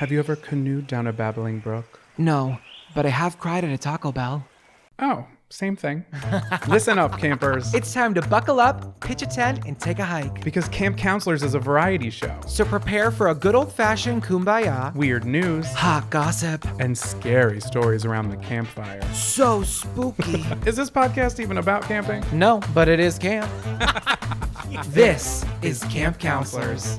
Have you ever canoed down a babbling brook? No, but I have cried at a Taco Bell. Oh, same thing. Listen up, campers. It's time to buckle up, pitch a tent, and take a hike. Because Camp Counselors is a variety show. So prepare for a good old-fashioned kumbaya, Weird news, hot gossip, and scary stories around the campfire. so spooky. Is this podcast even about camping? No, but it is camp. This is Camp Counselors.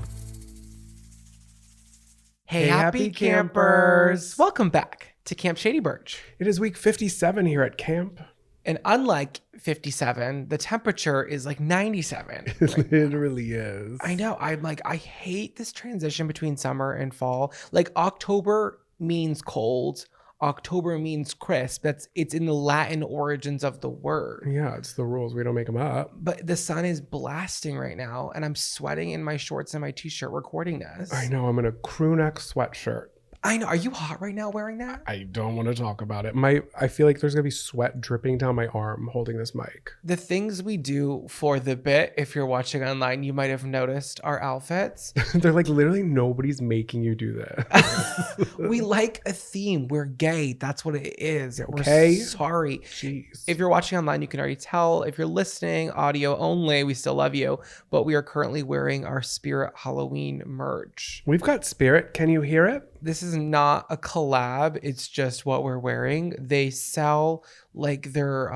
Hey, happy campers. Welcome back to Camp Shady Birch. It is week 57 here at camp. And unlike 57, the temperature is like 97. It literally is. I know. I hate this transition between summer and fall. Like October means cold. October means crisp. It's in the Latin origins of the word. Yeah, it's the rules. We don't make them up. But the sun is blasting right now, and I'm sweating in my shorts and my t-shirt recording this. I know. I'm in a crew neck sweatshirt. I know. Are you hot right now wearing that? I don't want to talk about it. I feel like there's going to be sweat dripping down my arm holding this mic. The things we do for the bit, if you're watching online, you might have noticed our outfits. They're like, literally nobody's making you do this. We like a theme. We're gay. That's what it is. Okay. We're sorry. Jeez. If you're watching online, you can already tell. If you're listening, audio only, we still love you. But we are currently wearing our Spirit Halloween merch. We've got Spirit. Can you hear it? This is not a collab. It's just what we're wearing. They sell like they're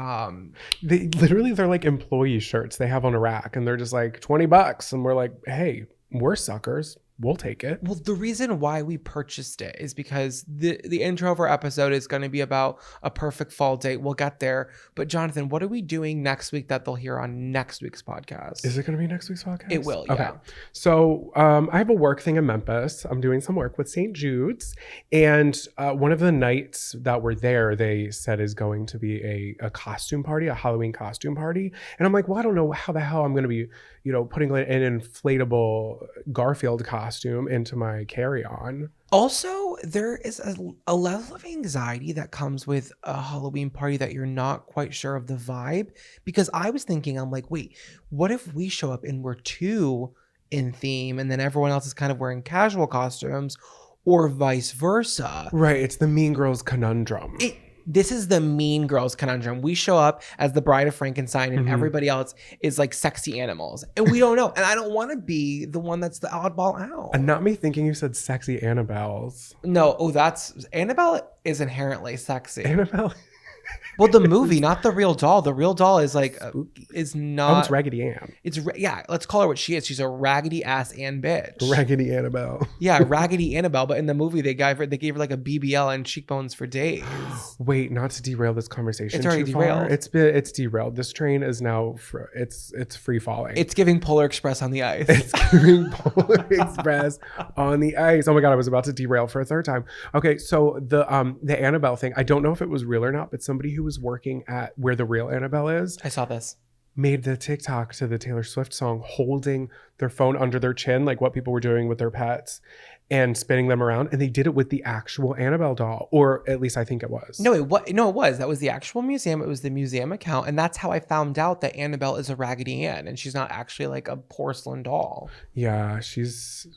They're like employee shirts they have on a rack, and they're just like $20, and we're like, hey, we're suckers. We'll take it. Well, the reason why we purchased it is because the intro of our episode is going to be about a perfect fall date. We'll get there. But Jonathan, what are we doing next week that they'll hear on next week's podcast? Is it going to be next week's podcast? It will, yeah. Okay. So I have a work thing in Memphis. I'm doing some work with St. Jude's. And one of the nights that we're there, they said is going to be a costume party, a Halloween costume party. And I'm like, well, I don't know how the hell I'm going to be, putting an inflatable Garfield costume into my carry-on. Also, there is a level of anxiety that comes with a Halloween party that you're not quite sure of the vibe. Because I was thinking, I'm like, wait, what if we show up and we're too in theme and then everyone else is kind of wearing casual costumes, or vice versa? Right. It's the Mean Girls conundrum. This is the Mean Girls conundrum. We show up as the Bride of Frankenstein and everybody else is like sexy animals. And we don't know. And I don't want to be the one that's the oddball out. And not me thinking you said sexy Annabelles. No. Oh, Annabelle is inherently sexy. Annabelle? Well, the movie, not the real doll. The real doll is like, is not. Oh, it's Raggedy Ann. Yeah, let's call her what she is. She's a raggedy ass Ann bitch. Raggedy Annabelle. Yeah, Raggedy Annabelle. But in the movie, they gave her like a BBL and cheekbones for days. Wait, not to derail this conversation. It's already derailed. It's derailed. This train is now it's free falling. It's giving Polar Express on the ice. It's giving Polar Express on the ice. Oh my god, I was about to derail for a third time. Okay, so the Annabelle thing, I don't know if it was real or not, but somebody who was working at where the real Annabelle is, I saw this, made the TikTok to the Taylor Swift song holding their phone under their chin, like what people were doing with their pets, and spinning them around. And they did it with the actual Annabelle doll, or at least I think it was. No, it was. That was the actual museum. It was the museum account. And that's how I found out that Annabelle is a Raggedy Ann and she's not actually like a porcelain doll. Yeah, she just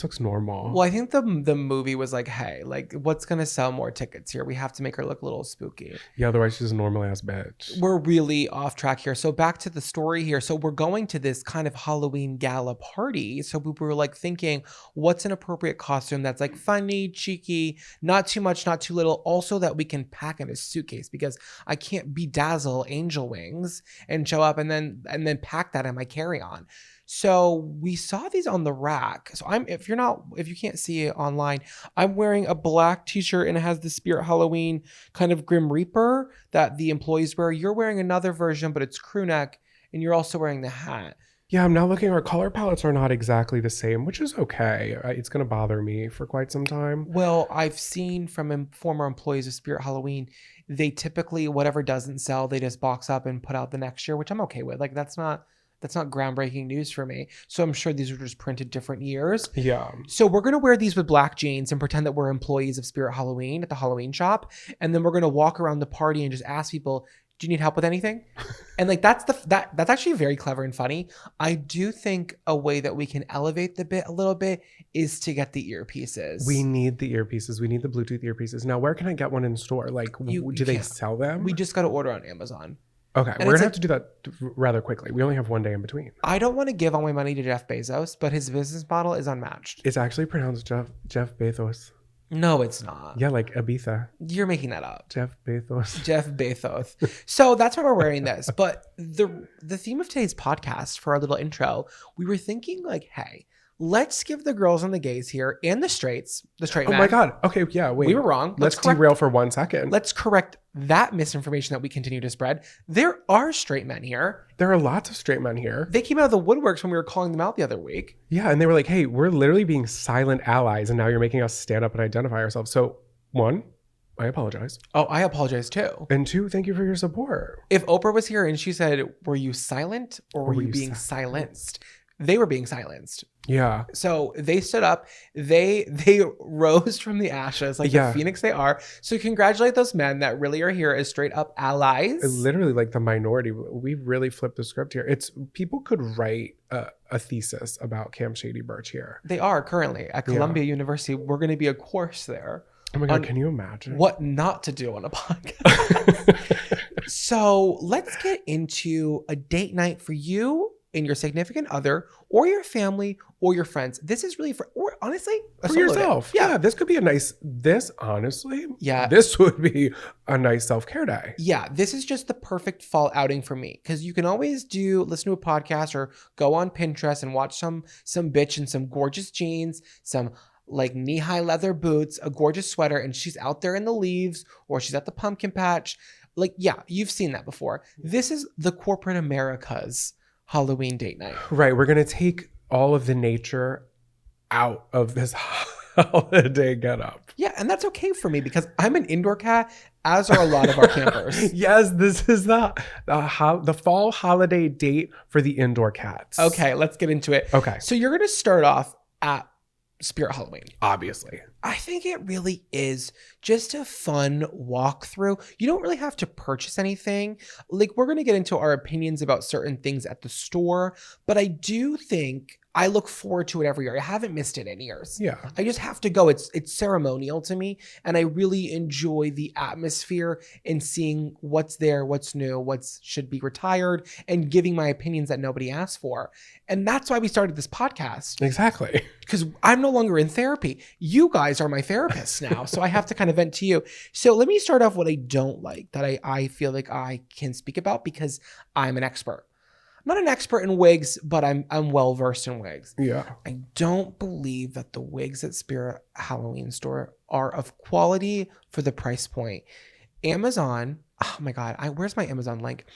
looks normal. Well, I think the movie was like, hey, like what's going to sell more tickets here? We have to make her look a little spooky. Yeah, otherwise she's a normal ass bitch. We're really off track here. So back to the story here. So we're going to this kind of Halloween gala party. So we were like thinking, what's an appropriate costume that's like funny, cheeky, not too much, not too little, also that we can pack in a suitcase, because I can't bedazzle angel wings and show up and then pack that in my carry-on. So we saw these on the rack. So if you can't see it online, I'm wearing a black t-shirt and it has the Spirit Halloween kind of Grim Reaper that the employees wear. You're wearing another version, but it's crew neck, and you're also wearing the hat. Yeah, I'm now looking. Our color palettes are not exactly the same, which is okay. It's going to bother me for quite some time. Well, I've seen from former employees of Spirit Halloween, they typically, whatever doesn't sell, they just box up and put out the next year, which I'm okay with. Like, that's not groundbreaking news for me. So I'm sure these were just printed different years. Yeah. So we're going to wear these with black jeans and pretend that we're employees of Spirit Halloween at the Halloween shop. And then we're going to walk around the party and just ask people, Do you need help with anything? And like that's actually very clever and funny. I do think a way that we can elevate the bit a little bit is to get the earpieces. We need the earpieces. We need the Bluetooth earpieces. Now, where can I get one in store? Like, do they sell them? We just got to order on Amazon. Okay, we're going to have to do that rather quickly. We only have one day in between. I don't want to give all my money to Jeff Bezos, but his business model is unmatched. It's actually pronounced Jeff Bezos. No, it's not. Yeah, like Ibiza. You're making that up. Jeff Bezos. Jeff Bezos. So that's why we're wearing this. But the theme of today's podcast for our little intro, we were thinking like, hey, let's give the girls and the gays here and the straight Oh men. my God. Okay, yeah, wait. We were wrong. Let's derail for 1 second. Let's correct that misinformation that we continue to spread. There are straight men here. There are lots of straight men here. They came out of the woodworks when we were calling them out the other week. Yeah, and they were like, hey, we're literally being silent allies, and now you're making us stand up and identify ourselves. So, 1, I apologize. Oh, I apologize too. And 2, thank you for your support. If Oprah was here and she said, were you silent or were you being silenced? They were being silenced. Yeah. So they stood up. They rose from the ashes like the phoenix they are. So congratulate those men that really are here as straight up allies. Literally like the minority. We really flipped the script here. It's people could write a thesis about Camp Shady Birch here. They are currently at Columbia University. We're going to be a course there. Oh my God, can you imagine? What not to do on a podcast. So let's get into a date night for you and your significant other or your family or your friends. This is really or honestly, for yourself. Yeah, this could be this would be a nice self-care day. Yeah, this is just the perfect fall outing for me because you can always listen to a podcast or go on Pinterest and watch some bitch in some gorgeous jeans, some like knee-high leather boots, a gorgeous sweater, and she's out there in the leaves or she's at the pumpkin patch. Like, yeah, you've seen that before. This is the corporate America's Halloween date night. Right. We're going to take all of the nature out of this holiday getup. Yeah. And that's okay for me because I'm an indoor cat, as are a lot of our campers. Yes. This is the fall holiday date for the indoor cats. Okay. Let's get into it. Okay. So you're going to start off at Spirit Halloween. Obviously. I think it really is just a fun walkthrough. You don't really have to purchase anything. Like, we're going to get into our opinions about certain things at the store, but I do think I look forward to it every year. I haven't missed it in years. Yeah. I just have to go. It's ceremonial to me, and I really enjoy the atmosphere and seeing what's there, what's new, what should be retired, and giving my opinions that nobody asked for. And that's why we started this podcast. Exactly. Because I'm no longer in therapy. You guys are my therapists now, so I have to kind of vent to you. So let me start off what I don't like that I feel like I can speak about because I'm an expert. I'm not an expert in wigs, but I'm well versed in wigs. Yeah. I don't believe that the wigs at Spirit Halloween store are of quality for the price point. Amazon, oh my God, where's my Amazon link?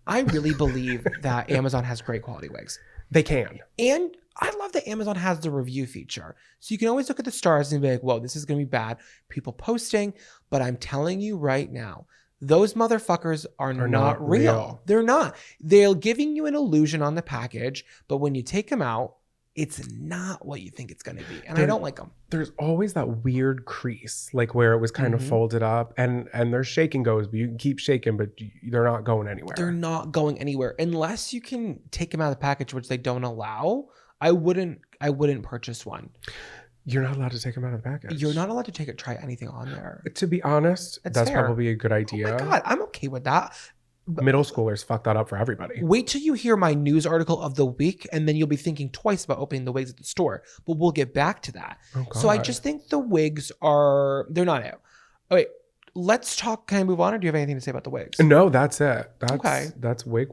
I really believe that Amazon has great quality wigs. They can. And I love that Amazon has the review feature. So you can always look at the stars and be like, whoa, this is going to be bad. People posting, but I'm telling you right now, those motherfuckers are not real. They're not. They're giving you an illusion on the package, but when you take them out, it's not what you think it's going to be. And I don't like them. There's always that weird crease, like where it was kind of folded up and there's shake and goes, but you can keep shaking, but they're not going anywhere. They're not going anywhere unless you can take them out of the package, which they don't allow. I wouldn't purchase one. You're not allowed to take them out of the package. You're not allowed to try anything on there. To be honest, that's fair. probably a good idea. Oh my God, I'm okay with that. Middle schoolers fuck that up for everybody. Wait till you hear my news article of the week, and then you'll be thinking twice about opening the wigs at the store. But we'll get back to that. Oh, God. So I just think the wigs they're not out. Oh, wait, let's talk. Can I move on, or do you have anything to say about the wigs? No, that's it. Okay. That's wig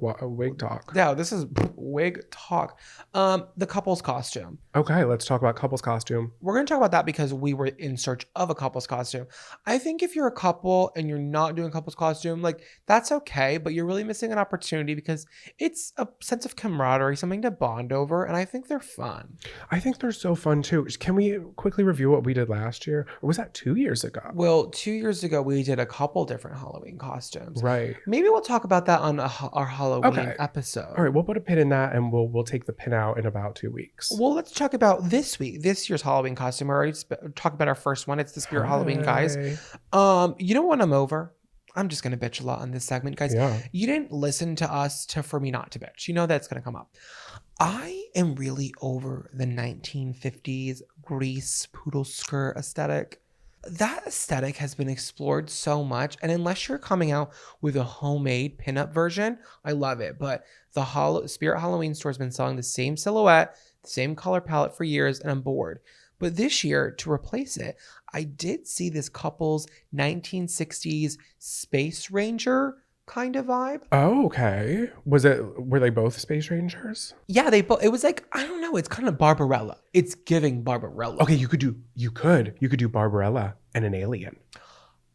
talk. Yeah, this is wig talk. The couple's costume. Okay, let's talk about couple's costume. We're going to talk about that because we were in search of a couple's costume. I think if you're a couple and you're not doing a couple's costume, like that's okay, but you're really missing an opportunity because it's a sense of camaraderie, something to bond over, and I think they're fun. I think they're so fun too. Can we quickly review what we did last year? Or was that 2 years ago? Well, 2 years ago, we did a couple different Halloween costumes. Right. Maybe we'll talk about that on our Halloween episode. All right, we'll put a pin in that and we'll take the pin out in about 2 weeks. Well, let's talk about this year's Halloween costume. We already talked about our first one. It's the Spirit Halloween guys. You know when I'm over? I'm just going to bitch a lot on this segment. Guys, Yeah. you didn't listen to us for me not to bitch. You know that's going to come up. I am really over the 1950s Grease poodle skirt aesthetic. That aesthetic has been explored so much. And unless you're coming out with a homemade pinup version, I love it. But the Spirit Halloween store has been selling the same silhouette, the same color palette for years, and I'm bored. But this year, to replace it, I did see this couple's 1960s Space Ranger kind of vibe. Oh, okay. Were they both Space Rangers? Yeah, they both. It was like, I don't know. It's kind of Barbarella. It's giving Barbarella. Okay, you could do Barbarella and an alien.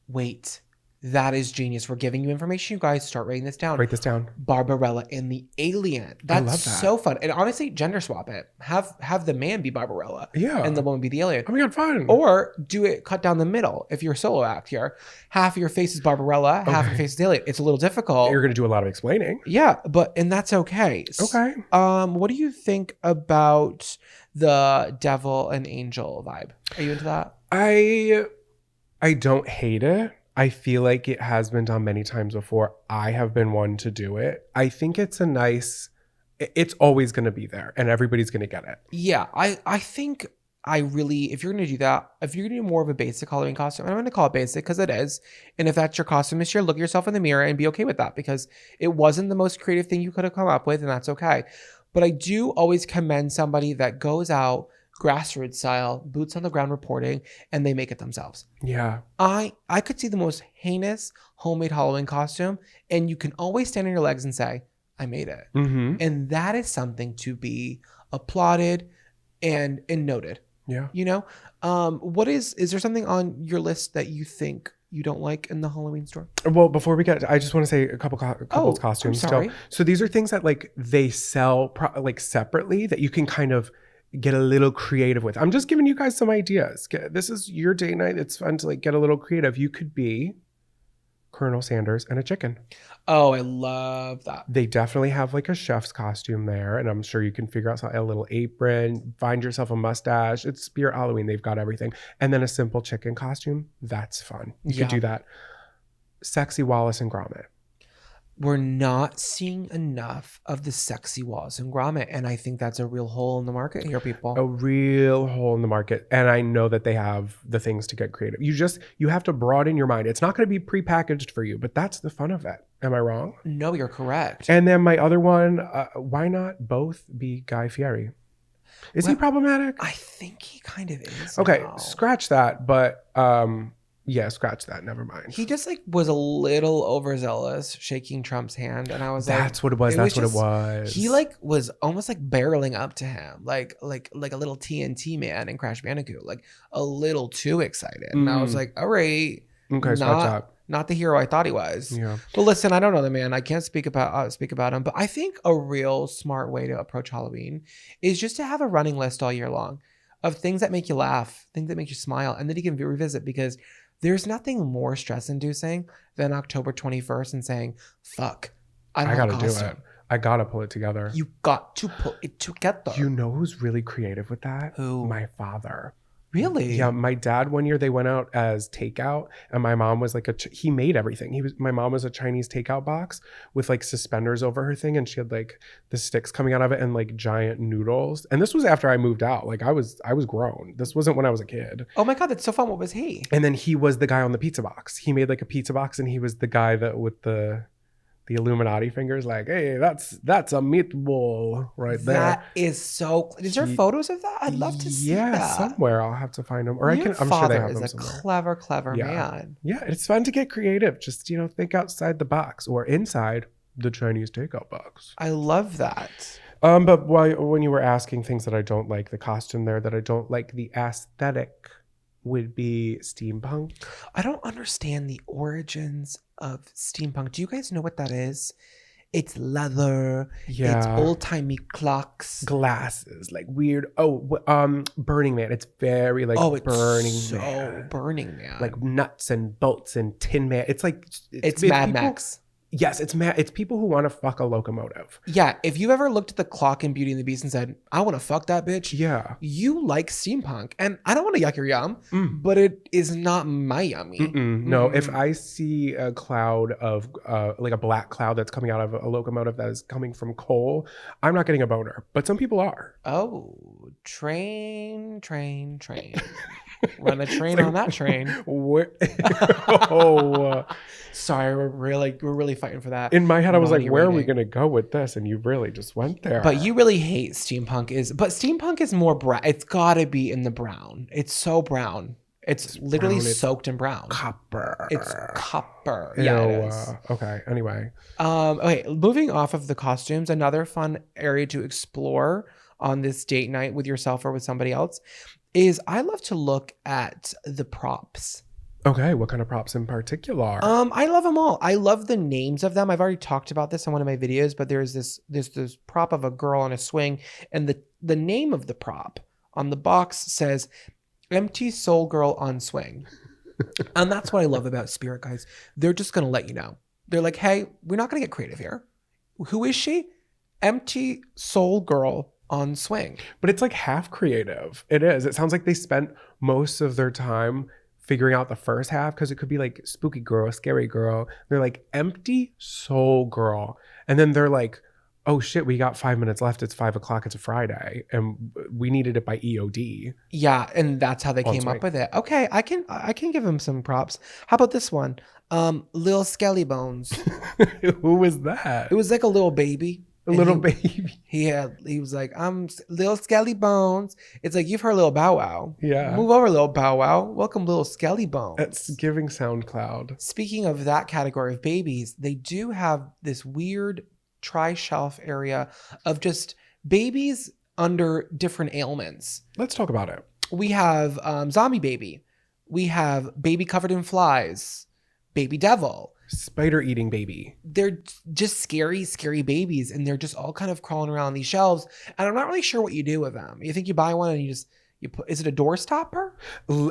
Wait, that is genius. We're giving you information, you guys. Start writing this down. Write this down. Barbarella and the alien. That's love that. so fun. And honestly, gender swap it. Have the man be Barbarella. Yeah. And the woman be the alien. Oh my God, fun. Or do it cut down the middle if you're a solo act here. Half of your face is Barbarella, half your face is the alien. It's a little difficult. You're going to do a lot of explaining. Yeah, and that's okay. Okay. What do you think about the devil and angel vibe? Are you into that? I don't hate it. I feel like it has been done many times before. I have been one to do it. I think it's it's always going to be there and everybody's going to get it. Yeah, I think if you're going to do that, if you're going to do more of a basic Halloween costume, I'm going to call it basic because it is. And if that's your costume this year, look at yourself in the mirror and be okay with that because it wasn't the most creative thing you could have come up with and that's okay. But I do always commend somebody that goes out grassroots style, boots on the ground reporting, and they make it themselves. Yeah. I could see the most heinous homemade Halloween costume and you can always stand on your legs and say, I made it. Mm-hmm. And that is something to be applauded and noted. Yeah. You know, is there something on your list that you think you don't like in the Halloween store? Well, before we get, I just want to say a couple costumes I'm sorry. still. So these are things that like they sell like separately that you can kind of get a little creative with. I'm just giving you guys some ideas. This is your date night. It's fun to like get a little creative. You could be Colonel Sanders and a chicken. Oh, I love that. They definitely have like a chef's costume there, and I'm sure you can figure out a little apron, find yourself a mustache. It's Spirit Halloween. They've got everything. And then a simple chicken costume. That's fun. You could do that. Sexy Wallace and Gromit. We're not seeing enough of the sexy Wallace and Gromit, and I think that's a real hole in the market here, people. A real hole in the market. And I know that they have the things to get creative. You have to broaden your mind. It's not going to be prepackaged for you, but that's the fun of it. Am I wrong? No, you're correct. And then my other one, why not both be Guy Fieri? Is he problematic? I think he kind of is. Okay, now. scratch that. But yeah, scratch that. Never mind. He just like was a little overzealous, shaking Trump's hand, and I was like, "That's what it was. That's what it was." He like was almost like barreling up to him, like a little TNT man in Crash Bandicoot, like a little too excited. And I was like, "All right, okay, scratch that." Not the hero I thought he was. Yeah. But listen, I don't know the man. I can't speak about him. But I think a real smart way to approach Halloween is just to have a running list all year long of things that make you laugh, things that make you smile, and then you can revisit because there's nothing more stress-inducing than October 21st and saying, fuck, I gotta do it. I gotta pull it together. You got to pull it together. You know who's really creative with that? Who? My father. Really? Yeah, my dad, one year they went out as takeout and my mom was like he made everything. My mom was a Chinese takeout box with like suspenders over her thing and she had like the sticks coming out of it and like giant noodles. And this was after I moved out. Like I was grown. This wasn't when I was a kid. Oh my God, that's so fun. What was he? And then he was the guy on the pizza box. He made like a pizza box and he was the guy that with the Illuminati fingers, like, hey, that's a meatball right there. That is so. Is there photos of that? I'd love to see that. Yeah, somewhere I'll have to find them, or I'm sure they have them somewhere. Clever man. Yeah, it's fun to get creative. Just think outside the box or inside the Chinese takeout box. I love that. But when you were asking things that I don't like, the costume there that I don't like, the aesthetic would be steampunk. I don't understand the origins of steampunk. Do you guys know what that is? It's leather. Yeah. It's old-timey clocks. Glasses, like weird. Burning Man. It's very like Burning Man. Burning Man. Like nuts and bolts and Tin Man. It's like it's Mad Max. Yes, it's people who want to fuck a locomotive. Yeah, if you've ever looked at the clock in Beauty and the Beast and said, I want to fuck that bitch, Yeah. you like steampunk. And I don't want to yuck your yum, but it is not my yummy. No, if I see a cloud of, like a black cloud that's coming out of a locomotive that is coming from coal, I'm not getting a boner. But some people are. Oh, train. Run a train on that train. Oh. Sorry, we're really fighting for that. In my head, I was like, where are we rating. going to go with this? And you really just went there. But you really hate steampunk but steampunk is more brown. It's got to be in the brown. It's so brown. It's literally brown, it's soaked in brown. Copper. It's copper. Ew, Yeah, it is. Okay, anyway. Okay, moving off of the costumes, another fun area to explore on this date night with yourself or with somebody else is I love to look at the props. Okay, what kind of props in particular? I love them all. I love the names of them. I've already talked about this in one of my videos, but there's this prop of a girl on a swing, and the name of the prop on the box says "Empty Soul Girl on Swing," and that's what I love about Spirit Guys. They're just gonna let you know. They're like, hey, we're not gonna get creative here. Who is she? Empty Soul Girl on Swing. But it's like half creative. It is. It sounds like they spent most of their time figuring out the first half, because it could be like spooky girl, scary girl. They're like empty soul girl. And then they're like, oh shit, we got 5 minutes left. It's 5 o'clock. It's a Friday. And we needed it by EOD. Yeah. And that's how they came up with it. Okay. I can give them some props. How about this one? Lil Skelly Bones. Who was that? It was like a little baby. Baby. He was like, I'm Lil Skelly Bones. It's like, you've heard Lil Bow Wow. Yeah. Move over, Lil Bow Wow. Welcome, Lil Skelly Bones. It's giving SoundCloud. Speaking of that category of babies, they do have this weird tri-shelf area of just babies under different ailments. Let's talk about it. We have zombie baby. We have baby covered in flies. Baby devil. Spider eating baby. They're just scary babies, and they're just all kind of crawling around these shelves, and I'm not really sure what you do with them. You think you buy one and you put, is it a door stopper?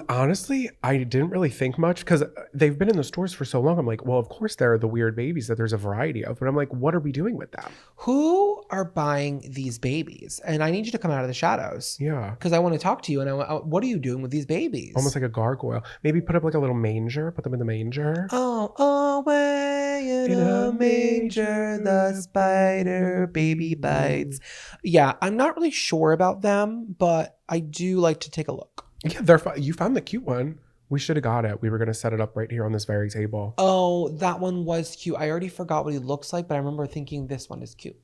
Honestly, I didn't really think much, because they've been in the stores for so long. I'm like, well, of course there are the weird babies that there's a variety of, but I'm like, what are we doing with them? Who are buying these babies? And I need you to come out of the shadows. Yeah. Because I want to talk to you, and what are you doing with these babies? Almost like a gargoyle. Maybe put up like a little manger, put them in the manger. Oh, away in a manger, the spider baby bites. Yeah, I'm not really sure about them, but I do like to take a look. Yeah, they're fun. You found the cute one. We should have got it. We were going to set it up right here on this very table. Oh, that one was cute. I already forgot what he looks like, but I remember thinking this one is cute.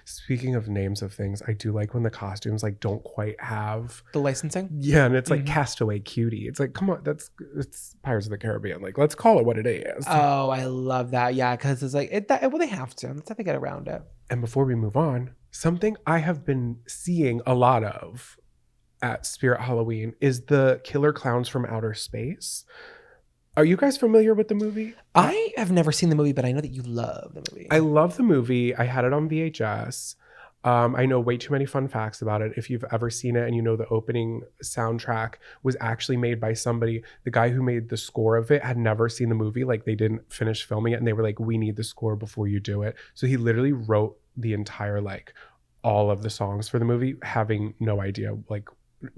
Speaking of names of things, I do like when the costumes like don't quite have the licensing. Yeah, and it's like Castaway Cutie. It's like, come on, it's Pirates of the Caribbean. Like, let's call it what it is. Oh, I love that. Yeah, because it's like well, they have to. That's how they get around it. And before we move on, something I have been seeing a lot of at Spirit Halloween is the Killer Clowns from Outer Space. Are you guys familiar with the movie? I have never seen the movie, but I know that you love the movie. I love the movie. I had it on VHS. I know way too many fun facts about it. If you've ever seen it and you know the opening soundtrack was actually made by somebody, the guy who made the score of it had never seen the movie. Like, they didn't finish filming it and they were like, we need the score before you do it. So he literally wrote the entire, like, all of the songs for the movie, having no idea, like,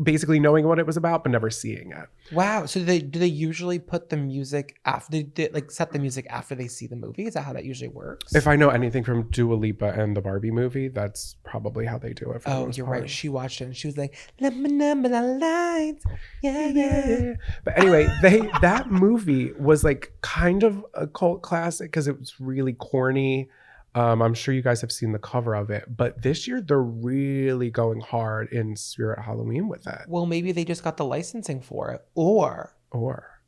basically knowing what it was about but never seeing it. Wow. So do they usually put the music after they like set the music after they see the movie? Is that how that usually works? If I know anything from Dua Lipa and the Barbie movie, that's probably how they do it. Oh, you're right. She watched it and she was like, "Let me number the lights." Yeah. But anyway, that movie was like kind of a cult classic because it was really corny. I'm sure you guys have seen the cover of it, but this year they're really going hard in Spirit Halloween with it. Well, maybe they just got the licensing for it, or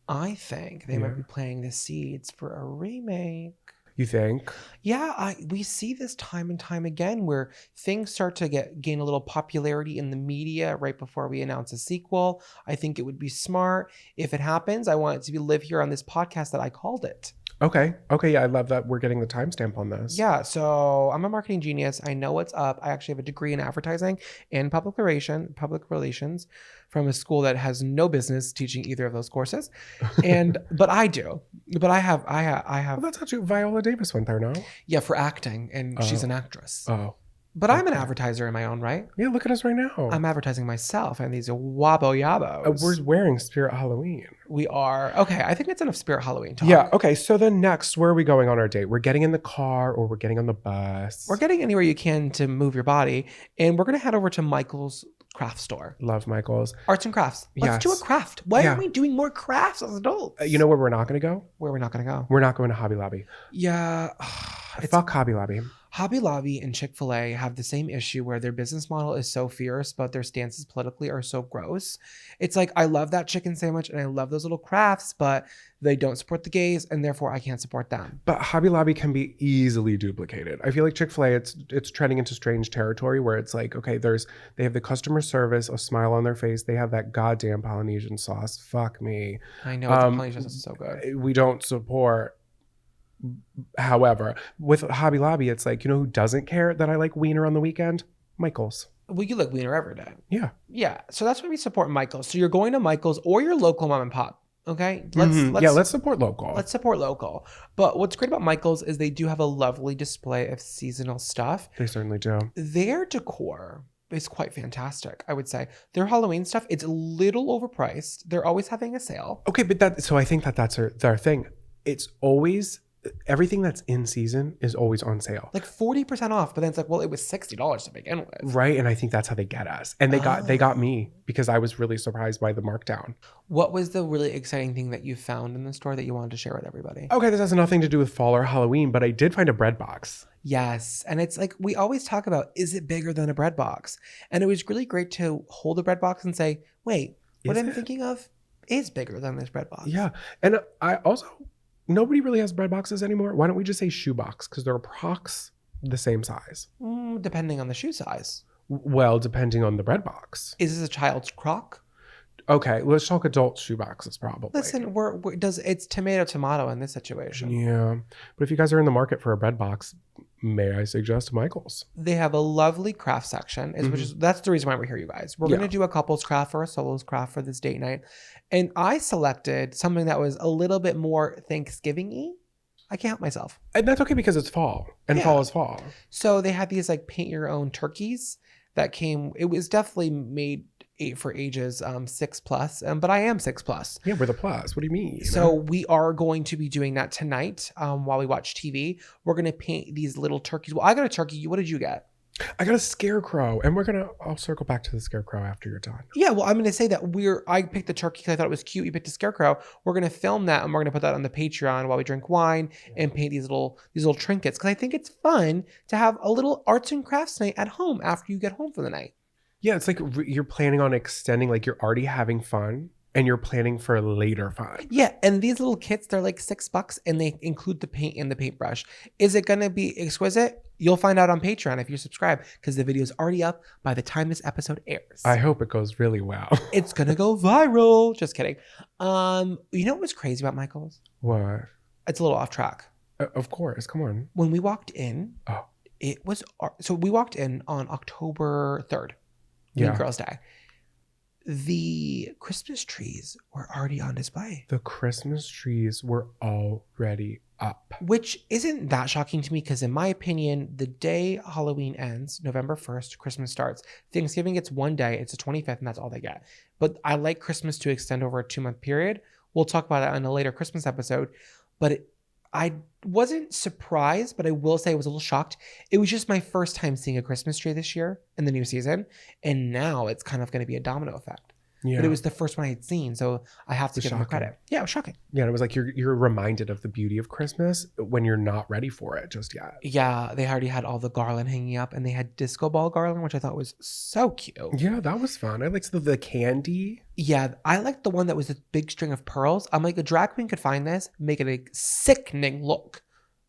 I think they might be planting the seeds for a remake. You think? Yeah, we see this time and time again where things start to gain a little popularity in the media right before we announce a sequel. I think it would be smart if it happens. I want it to live here on this podcast that I called it. Okay. Okay. Yeah, I love that we're getting the timestamp on this. Yeah, so I'm a marketing genius. I know what's up. I actually have a degree in advertising and public relations from a school that has no business teaching either of those courses. But I do. But I Well, have that's actually Viola Davis went there, no? yeah, for acting, and she's an Oh. actress. Oh. But I'm an Okay. advertiser in my own right. Yeah, look at us right now. I'm advertising myself and these wabo yabos. We're wearing Spirit Halloween. We are. Okay, I think it's enough Spirit Halloween talk. Yeah. Okay. So then next, where are we going on our date? We're getting in the car or we're getting on the bus. We're getting anywhere you can to move your body, and we're going to head over to Michael's craft store. Love Michael's. Arts and crafts. Let's do a Yes. craft. Why Yeah. aren't we doing more crafts as adults? You know where we're not going to go? where we're not going to go. We're not going to Hobby Lobby. Yeah. Fuck Hobby Lobby. Hobby Lobby and Chick-fil-A have the same issue where their business model is so fierce, but their stances politically are so gross. It's like, I love that chicken sandwich and I love those little crafts, but they don't support the gays and therefore I can't support them. But Hobby Lobby can be easily duplicated. I feel like Chick-fil-A, it's treading into strange territory where it's like, okay, they have the customer service, a smile on their face. They have that goddamn Polynesian sauce. Fuck me. I know, the Polynesian sauce is so good. We don't support. However, with Hobby Lobby, it's like, you know who doesn't care that I like wiener on the weekend? Michael's. Well, you like wiener every day. Yeah. Yeah. So that's why we support Michael's. So you're going to Michael's or your local mom and pop. Okay. Let's support local. Let's support local. But what's great about Michael's is they do have a lovely display of seasonal stuff. They certainly do. Their decor is quite fantastic, I would say. Their Halloween stuff, it's a little overpriced. They're always having a sale. Okay, but so I think that's their thing. It's always everything that's in season is always on sale. Like 40% off, but then it's like, well, it was $60 to begin with. Right, and I think that's how they get us. And they got me because I was really surprised by the markdown. What was the really exciting thing that you found in the store that you wanted to share with everybody? Okay, this has nothing to do with fall or Halloween, but I did find a bread box. Yes. And it's like, we always talk about, is it bigger than a bread box? And it was really great to hold a bread box and say, wait, what Is I'm it? thinking of is bigger than this bread box. Yeah, and I also, nobody really has bread boxes anymore. Why don't we just say shoe box? Because they're approx the same size. Depending on the shoe size. Well, depending on the bread box. Is this a child's crock? Okay, let's talk adult shoe boxes probably. Listen, it's tomato in this situation. Yeah, but if you guys are in the market for a bread box, may I suggest Michael's? They have a lovely craft section, that's the reason why we're here, you guys. We're Yeah. going to do a couple's craft or a solo's craft for this date night. And I selected something that was a little bit more Thanksgiving-y. I can't help myself. And that's okay because it's fall, and Yeah. fall is fall. So they had these like paint your own turkeys that came. It was definitely made for ages 6+, but I am 6+. Yeah, we're the plus. What do you mean? So we are going to be doing that tonight while we watch TV. We're going to paint these little turkeys. Well, I got a turkey. What did you get? I got a scarecrow, and I'll circle back to the scarecrow after you're done. Yeah, well, I'm going to say that I picked the turkey because I thought it was cute. You picked a scarecrow. We're going to film that and we're going to put that on the Patreon while we drink wine and paint these little trinkets. Because I think it's fun to have a little arts and crafts night at home after you get home for the night. Yeah, it's like you're planning on extending, like you're already having fun, and you're planning for later fun. Yeah, and these little kits, they're like $6 and they include the paint and the paintbrush. Is it going to be exquisite? You'll find out on Patreon if you subscribe because the video is already up by the time this episode airs. I hope it goes really well. It's going to go viral. Just kidding. You know what was crazy about Michael's? What? It's a little off track. Of course, come on. When we walked in, Oh. so we walked in on October 3rd, Yeah. Girls' Day. The Christmas trees were already on display. The Christmas trees were already up. Which isn't that shocking to me because in my opinion, the day Halloween ends, November 1st, Christmas starts. Thanksgiving gets one day, it's the 25th, and that's all they get. But I like Christmas to extend over a 2-month period. We'll talk about that in a later Christmas episode. But I wasn't surprised, but I will say I was a little shocked. It was just my first time seeing a Christmas tree this year in the new season. And now it's kind of going to be a domino effect. Yeah. But it was the first one I had seen, so I have to give them shocking. credit. Yeah, it was shocking. Yeah, and it was like you're reminded of the beauty of Christmas when you're not ready for it just yet. Yeah, they already had all the garland hanging up, and they had disco ball garland, which I thought was so cute. Yeah, that was fun. I liked the candy. Yeah, I liked the one that was a big string of pearls. I'm like, a drag queen could find this, make it a sickening look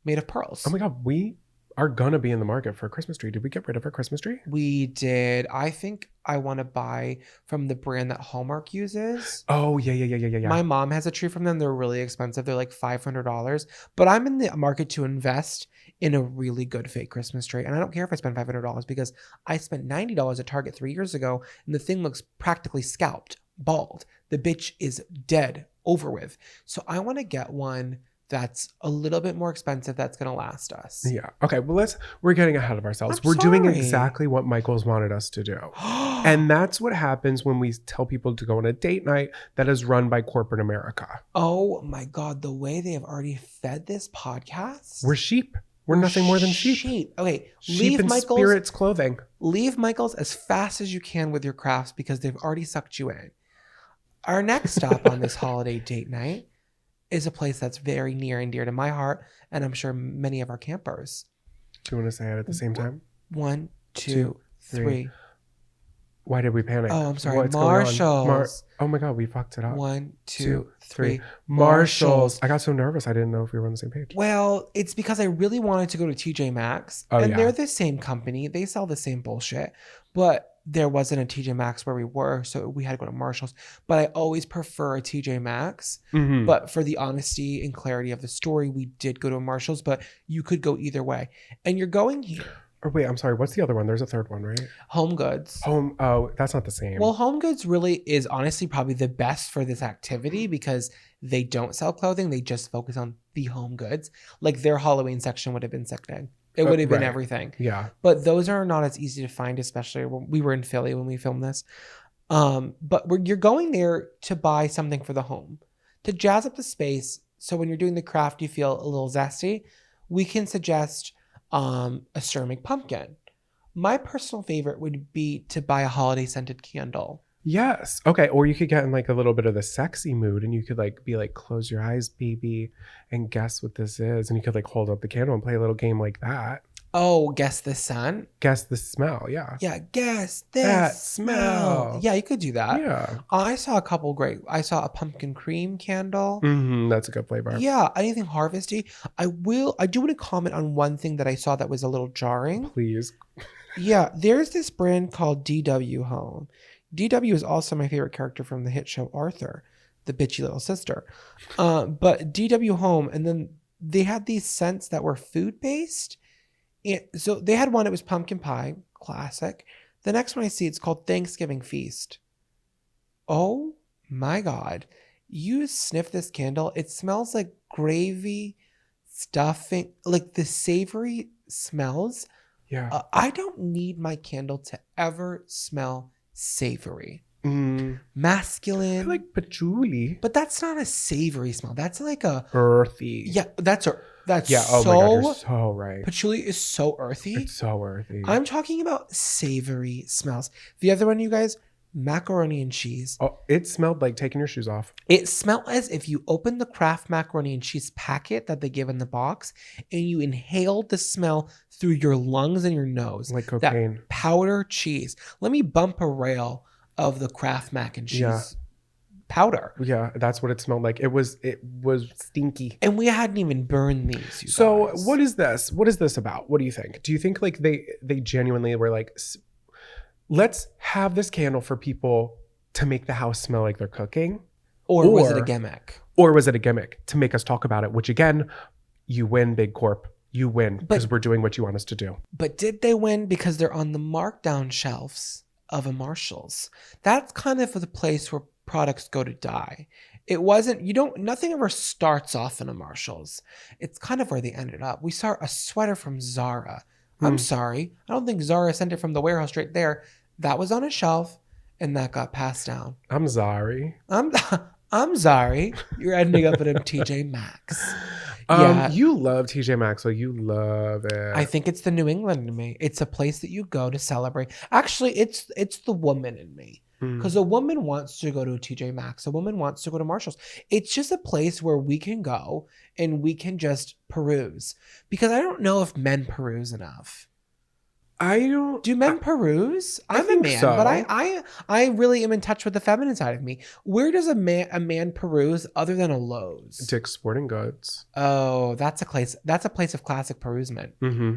made of pearls. Oh my God, we are gonna be in the market for a Christmas tree. Did we get rid of our Christmas tree? We did. I think I want to buy from the brand that Hallmark uses. Oh, yeah. My mom has a tree from them. They're really expensive. They're like $500. But I'm in the market to invest in a really good fake Christmas tree. And I don't care if I spend $500 because I spent $90 at Target 3 years ago and the thing looks practically scalped, bald. The bitch is dead, over with. So I want to get one that's a little bit more expensive that's going to last us. Yeah. Okay. Well, we're getting ahead of ourselves. I'm We're doing sorry. exactly what Michael's wanted us to do. And that's what happens when we tell people to go on a date night that is run by corporate America. Oh my God. The way they have already fed this podcast. We're sheep. We're nothing more than sheep. Okay. Sheep in Spirit's clothing. Leave Michael's as fast as you can with your crafts because they've already sucked you in. Our next stop on this holiday date night is a place that's very near and dear to my heart, and I'm sure many of our campers. Do you want to say it at the same time? 1, 2, 3. Why did we panic? Oh, I'm sorry. What's Marshalls. Oh my God, we fucked it up. 1, 2, 3. Marshalls. I got so nervous. I didn't know if we were on the same page. Well, it's because I really wanted to go to TJ Maxx, Oh, and yeah. they're the same company. They sell the same bullshit, but there wasn't a TJ Maxx where we were, so we had to go to Marshalls. But I always prefer a TJ Maxx. Mm-hmm. But for the honesty and clarity of the story, we did go to a Marshalls, but you could go either way. And you're going here. Or wait, I'm sorry. What's the other one? There's a third one, right? Home Goods. Oh, that's not the same. Well, Home Goods really is honestly probably the best for this activity because they don't sell clothing. They just focus on the home goods. Like their Halloween section would have been sickening. It would have been right. everything. Yeah. But those are not as easy to find, especially when we were in Philly when we filmed this. But you're going there to buy something for the home, to jazz up the space. So when you're doing the craft, you feel a little zesty. We can suggest a ceramic pumpkin. My personal favorite would be to buy a holiday scented candle. Yes. Okay. Or you could get in like a little bit of the sexy mood and you could like be like, close your eyes, baby, and guess what this is. And you could like hold up the candle and play a little game like that. Oh, guess the scent? Guess the smell. Yeah. Yeah, guess this That smell. smell. Yeah, you could do that. Yeah. I saw a couple great. I saw a pumpkin cream candle. Mm-hmm. That's a good flavor. Yeah, anything harvesty. I do want to comment on one thing that I saw that was a little jarring. Please. Yeah, there's this brand called DW Home. DW is also my favorite character from the hit show Arthur, the bitchy little sister. But DW Home, and then they had these scents that were food-based. And so they had one, it was pumpkin pie, classic. The next one I see, it's called Thanksgiving Feast. Oh my God. You sniff this candle, it smells like gravy, stuffing, like the savory smells. Yeah. I don't need my candle to ever smell savory. I Masculine. like patchouli. But that's not a savory smell. That's like a Earthy. yeah, that's Yeah. Oh so my God. You're so right. patchouli is so earthy. It's so earthy. I'm talking about savory smells. The other one, you guys, macaroni and cheese. Oh, it smelled like taking your shoes off. It smelled as if you opened the Kraft macaroni and cheese packet that they give in the box and you inhaled the smell through your lungs and your nose. Like cocaine. That powder cheese. Let me bump a rail of the Kraft mac and cheese Yeah. powder. Yeah, that's what it smelled like. It was stinky. And we hadn't even burned these. You So guys. what is this? What is this about? What do you think? Do you think like they genuinely were like, let's have this candle for people to make the house smell like they're cooking? Or was it a gimmick? Or was it a gimmick to make us talk about it? Which again, you win, Big Corp. You win because we're doing what you want us to do. But did they win because they're on the markdown shelves of a Marshalls? That's kind of the place where products go to die. It wasn't, nothing ever starts off in a Marshalls. It's kind of where they ended up. We saw a sweater from Zara. I'm sorry. I don't think Zara sent it from the warehouse straight there. That was on a shelf and that got passed down. I'm sorry. I'm sorry. You're ending up at a TJ Maxx. You love TJ Maxx, so you love it. I think it's the New England in me. It's a place that you go to celebrate. Actually, it's the woman in me. Because a woman wants to go to a TJ Maxx. A woman wants to go to Marshalls. It's just a place where we can go and we can just peruse. Because I don't know if men peruse enough. Do men peruse? I'm a think man, so. but I really am in touch with the feminine side of me. Where does a man peruse other than a Lowe's? Dick's Sporting Goods. Oh, that's a place of classic perusement. Mm-hmm.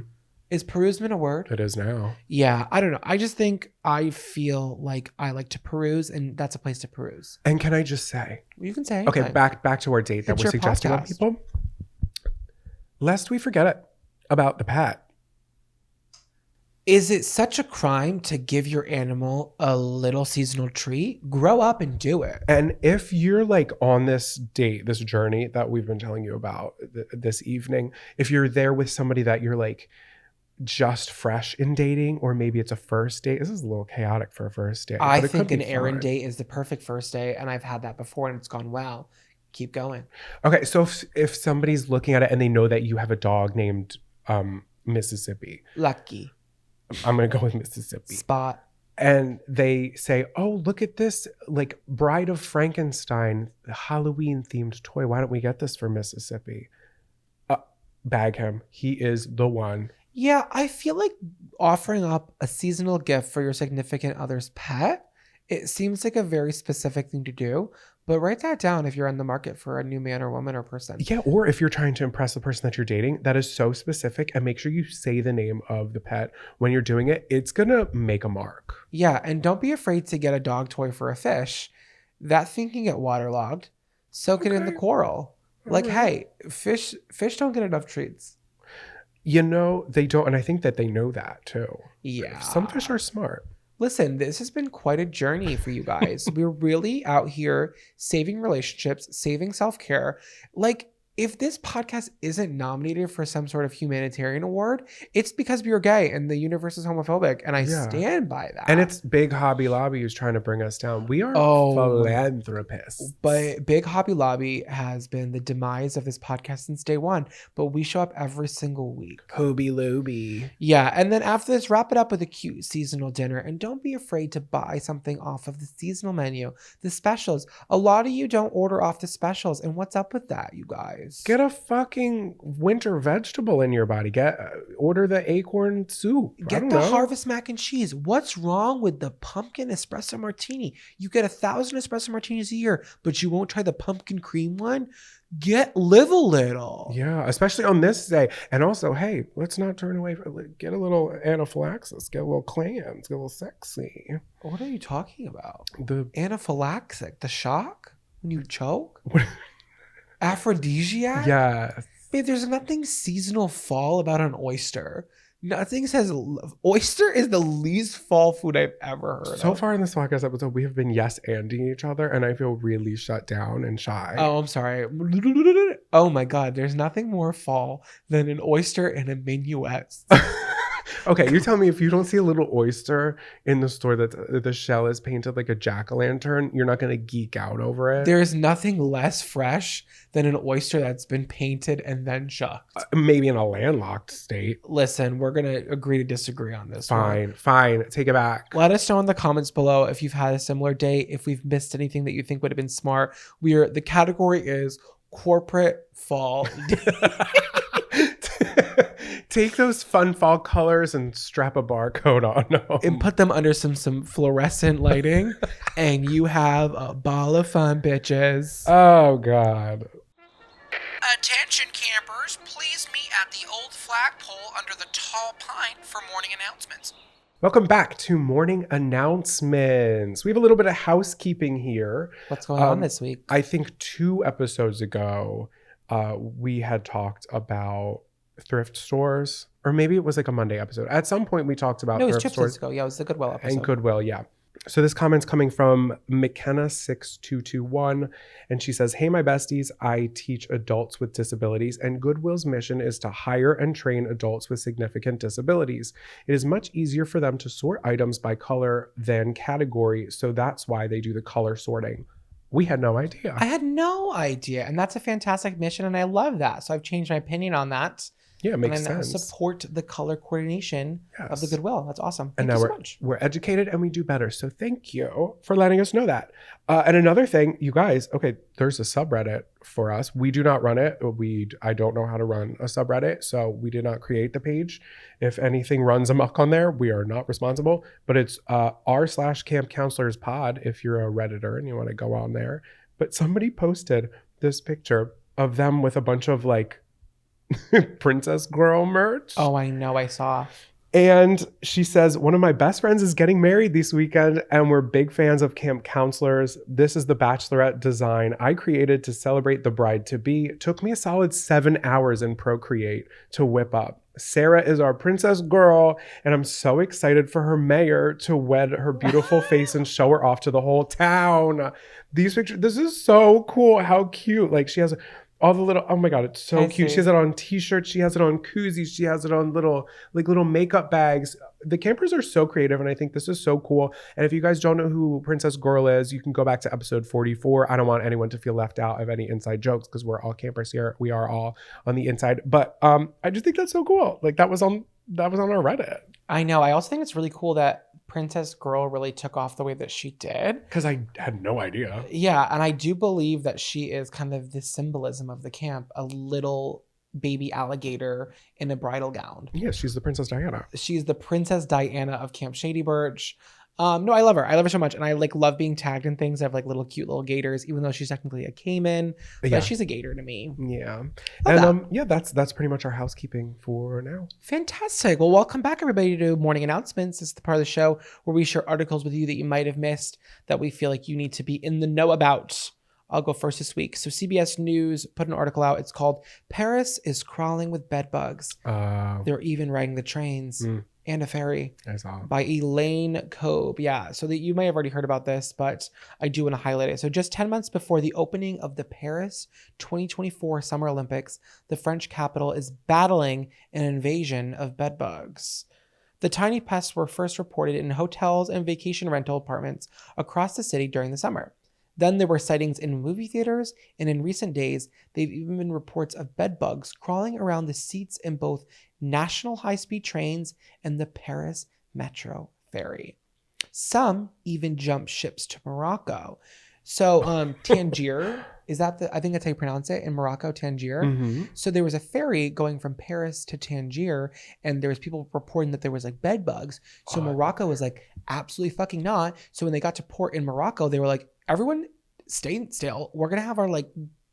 Is perusement a word? It is now. Yeah, I don't know. I just think I feel like I like to peruse, and that's a place to peruse. And can I just say, You can say okay, anytime. back to our date that It's we're your suggesting on podcast. people. Lest we forget it about the pet. Is it such a crime to give your animal a little seasonal treat? Grow up and do it. And if you're like on this date, this journey that we've been telling you about this evening, if you're there with somebody that you're like just fresh in dating, or maybe it's a first date. This is a little chaotic for a first date. I but it think could an be errand fun. date is the perfect first date, and I've had that before, and it's gone well. Keep going. Okay, so if somebody's looking at it and they know that you have a dog named Mississippi, Lucky. I'm gonna go with Mississippi. Spot. And they say, oh, look at this, like Bride of Frankenstein, Halloween themed toy. Why don't we get this for Mississippi? Bag him. He is the one. Yeah, I feel like offering up a seasonal gift for your significant other's pet, it seems like a very specific thing to do. But write that down if you're on the market for a new man or woman or person. Yeah, or if you're trying to impress the person that you're dating, that is so specific. And make sure you say the name of the pet when you're doing it. It's going to make a mark. Yeah, and don't be afraid to get a dog toy for a fish. That thing can get waterlogged. Soak it in the Okay. coral. Like, Alright. hey, fish don't get enough treats. You know, they don't. And I think that they know that too. Yeah. Some fish are smart. Listen, this has been quite a journey for you guys. We're really out here saving relationships, saving self-care. Like, if this podcast isn't nominated for some sort of humanitarian award, it's because we are gay and the universe is homophobic. And I Yeah. stand by that. And it's Big Hobby Lobby who's trying to bring us down. We are Oh. philanthropists. But Big Hobby Lobby has been the demise of this podcast since day one. But we show up every single week. Hobie Lobby. Yeah, and then after this, wrap it up with a cute seasonal dinner. And don't be afraid to buy something off of the seasonal menu, the specials. A lot of you don't order off the specials. And what's up with that, you guys? Get a fucking winter vegetable in your body. Order the acorn soup. I Get don't the know. harvest mac and cheese. What's wrong with the pumpkin espresso martini? You get 1,000 espresso martinis a year, but you won't try the pumpkin cream one? Live a little. Yeah, especially on this day. And also, hey, let's not turn away. Get a little anaphylaxis. Get a little clams. Get a little sexy. What are you talking about? The Anaphylaxis, the shock when you choke? Aphrodisiac? yeah. Babe, there's nothing seasonal fall about an oyster. Nothing says oyster is the least fall food I've ever heard So of. far in this podcast episode, we have been yes-anding each other, and I feel really shut down and shy. Oh, I'm sorry. Oh my God, there's nothing more fall than an oyster and a minuet. Okay, you tell me, if you don't see a little oyster in the store that the shell is painted like a jack-o'-lantern, you're not going to geek out over it? There is nothing less fresh than an oyster that's been painted and then shucked. Maybe in a landlocked state. Listen, we're going to agree to disagree on this one. Fine. Take it back. Let us know in the comments below if you've had a similar date, if we've missed anything that you think would have been smart. The category is corporate fall. Take those fun fall colors and strap a barcode on them. And put them under some fluorescent lighting, and you have a ball of fun, bitches. Oh, God. Attention campers, please meet at the old flagpole under the tall pine for morning announcements. Welcome back to morning announcements. We have a little bit of housekeeping here. What's going on this week? I think 2 episodes ago, we had talked about thrift stores, or maybe it was like a Monday episode. At some point, we talked about No, it was thrift 2 episodes stores ago. Yeah, it was the Goodwill episode. and Goodwill. Yeah. So this comment's coming from McKenna6221, and she says, "Hey, my besties, I teach adults with disabilities, and Goodwill's mission is to hire and train adults with significant disabilities. It is much easier for them to sort items by color than category, so that's why they do the color sorting." We had no idea. I had no idea, and that's a fantastic mission, and I love that. So I've changed my opinion on that. Yeah, it makes and I now sense. support the color coordination of the Yes. Goodwill. That's awesome. And Thank now you so much. we're educated and we do better. So thank you for letting us know that. And another thing, you guys, okay, there's a subreddit for us. We do not run it. I don't know how to run a subreddit, so we did not create the page. If anything runs amok on there, we are not responsible. But it's r/Camp Counselors Pod if you're a Redditor and you want to go on there. But somebody posted this picture of them with a bunch of like Princess Girl merch. Oh, I know. I saw. And she says, one of my best friends is getting married this weekend, and we're big fans of camp counselors. This is the bachelorette design I created to celebrate the bride-to-be. It took me a solid 7 hours in Procreate to whip up. Sarah is our princess girl, and I'm so excited for her mayor to wed her beautiful face and show her off to the whole town. These pictures, this is so cool. How cute. Like, she has all the little, oh my God, it's so cute. She has it on t-shirts. She has it on koozies. She has it on little makeup bags. The campers are so creative, and I think this is so cool. And if you guys don't know who Princess Girl is, you can go back to episode 44. I don't want anyone to feel left out of any inside jokes because we're all campers here. We are all on the inside. But I just think that's so cool. Like, that was on our Reddit. I know. I also think it's really cool that Princess Girl really took off the way that she did. Because I had no idea. Yeah, and I do believe that she is kind of the symbolism of the camp, a little baby alligator in a bridal gown. Yeah, she's the Princess Diana. She's the Princess Diana of Camp Shady Birch. No, I love her. I love her so much. And I love being tagged in things. I have little cute little gators, even though she's technically a caiman. But she's a gator to me. Yeah. And that's pretty much our housekeeping for now. Fantastic. Well, welcome back, everybody, to Morning Announcements. This is the part of the show where we share articles with you that you might have missed that we feel like you need to be in the know about. I'll go first this week. So CBS News put an article out. It's called Paris is Crawling with Bed Bugs. They're even riding the trains. And a Ferry by Elaine Kobe. Yeah, so that you may have already heard about this, but I do want to highlight it. So just 10 months before the opening of the Paris 2024 Summer Olympics, the French capital is battling an invasion of bedbugs. The tiny pests were first reported in hotels and vacation rental apartments across the city during the summer. Then there were sightings in movie theaters, and in recent days, they've even been reports of bedbugs crawling around the seats in both national high-speed trains and the Paris Metro ferry. Some even jumped ships to Morocco. So Tangier, I think that's how you pronounce it in Morocco, Tangier. Mm-hmm. So there was a ferry going from Paris to Tangier, and there was people reporting that there was bed bugs. So Morocco was absolutely fucking not. So when they got to port in Morocco, they were like, everyone stay still. We're going to have our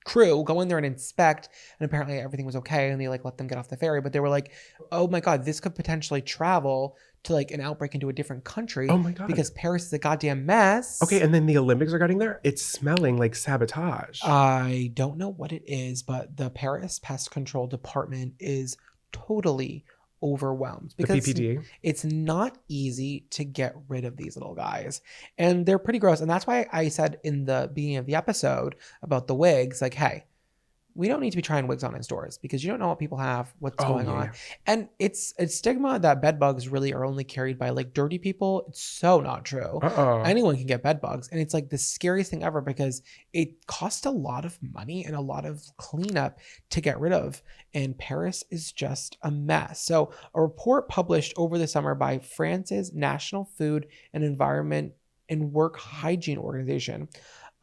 crew go in there and inspect. And apparently everything was okay. And they let them get off the ferry. But they were like, oh my God, this could potentially travel to an outbreak into a different country. Oh my God. Because Paris is a goddamn mess. Okay. And then the Olympics are getting there. It's smelling like sabotage. I don't know what it is, but the Paris Pest Control Department is totally overwhelmed because the PPD. It's not easy to get rid of these little guys, and they're pretty gross. And that's why I said in the beginning of the episode about the wigs, hey, we don't need to be trying wigs on in stores because you don't know what people have, what's going on. And it's a stigma that bed bugs really are only carried by dirty people. It's so not true. Anyone can get bed bugs. And it's the scariest thing ever because it costs a lot of money and a lot of cleanup to get rid of. And Paris is just a mess. So a report published over the summer by France's National Food and Environment and Work Hygiene Organization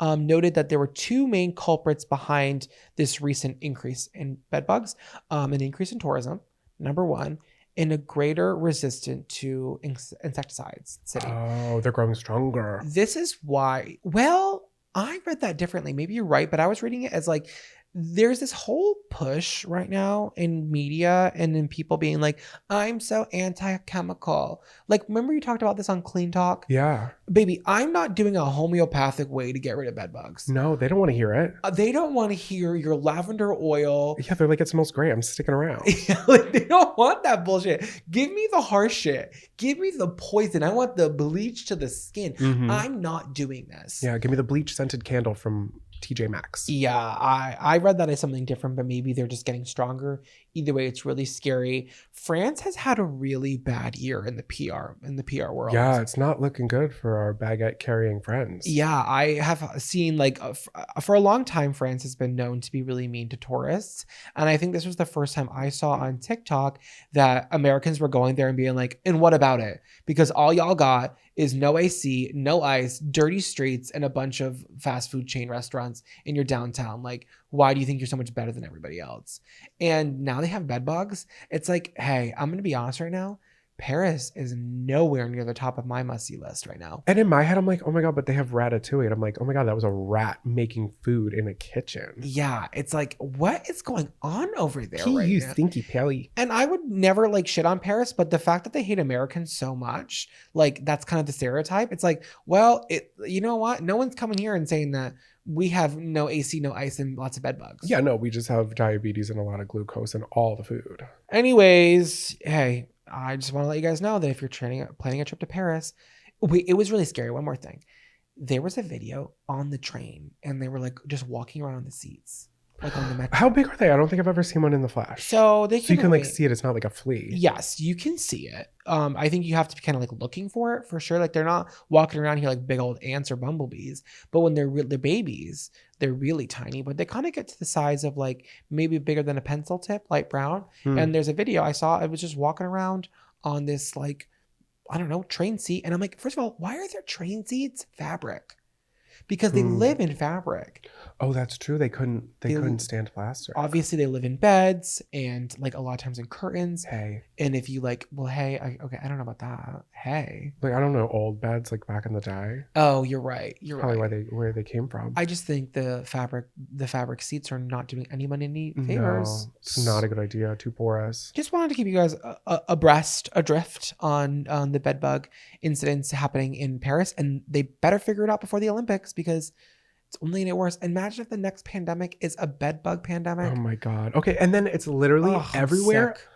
noted that there were two main culprits behind this recent increase in bedbugs, an increase in tourism, number one, and a greater resistance to insecticides. Oh, they're growing stronger. This is why, I read that differently. Maybe you're right, but I was reading it as there's this whole push right now in media and in people being I'm so anti-chemical. Remember you talked about this on Clean Talk? Yeah. Baby, I'm not doing a homeopathic way to get rid of bed bugs. No, they don't want to hear it. They don't want to hear your lavender oil. Yeah, they're it smells great. I'm sticking around. They don't want that bullshit. Give me the harsh shit. Give me the poison. I want the bleach to the skin. Mm-hmm. I'm not doing this. Yeah, give me the bleach scented candle from TJ Maxx. Yeah, I read that as something different, but maybe they're just getting stronger. Either way, it's really scary. France has had a really bad year in the PR world. Yeah, it's not looking good for our baguette carrying friends. Yeah, I have seen for a long time, France has been known to be really mean to tourists. And I think this was the first time I saw on TikTok that Americans were going there and being and what about it? Because all y'all got is no AC, no ice, dirty streets, and a bunch of fast food chain restaurants in your downtown. Why do you think you're so much better than everybody else? And now they have bed bugs. It's hey, I'm going to be honest right now. Paris is nowhere near the top of my must-see list right now. And in my head, I'm like, oh my God, but they have ratatouille. And I'm like, oh my God, that was a rat making food in a kitchen. Yeah, it's like, what is going on over there He right you now? stinky Pelly. And I would never like shit on Paris, but the fact that they hate Americans so much, like that's kind of the stereotype. It's like, well, you know what? No one's coming here and saying that we have no AC, no ice, and lots of bed bugs. Yeah, no, we just have diabetes and a lot of glucose in all the food. Anyways, hey, I just want to let you guys know that if you're planning a trip to Paris, it was really scary. One more thing. There was a video on the train and they were like just walking around on the seats, like on the metro. How big are they? I don't think I've ever seen one in the flesh. So you can like see it. It's not like a flea. Yes, you can see it. I think you have to be kind of like looking for it for sure. Like they're not walking around here like big old ants or bumblebees, but when they're babies, they're really tiny, but they kind of get to the size of like maybe bigger than a pencil tip, light brown. And there's a video I saw. I was just walking around on this like, I don't know, train seat. And I'm like, first of all, why are there train seats fabric? Because they live in fabric. Oh, that's true. They couldn't stand plastic. Obviously, they live in beds and like a lot of times in curtains. Hey. And if you like, well, hey, I don't know about that. Hey. Like, I don't know, old beds like back in the day. Oh, you're right. You're Probably right. where they came from. I just think the fabric seats are not doing anyone any favors. No, it's not a good idea. Too porous. Just wanted to keep you guys adrift on the bedbug incidents happening in Paris, and they better figure it out before the Olympics because it's only gonna get worse. Imagine if the next pandemic is a bedbug pandemic. Oh my God. Okay, and then it's literally everywhere. Sick.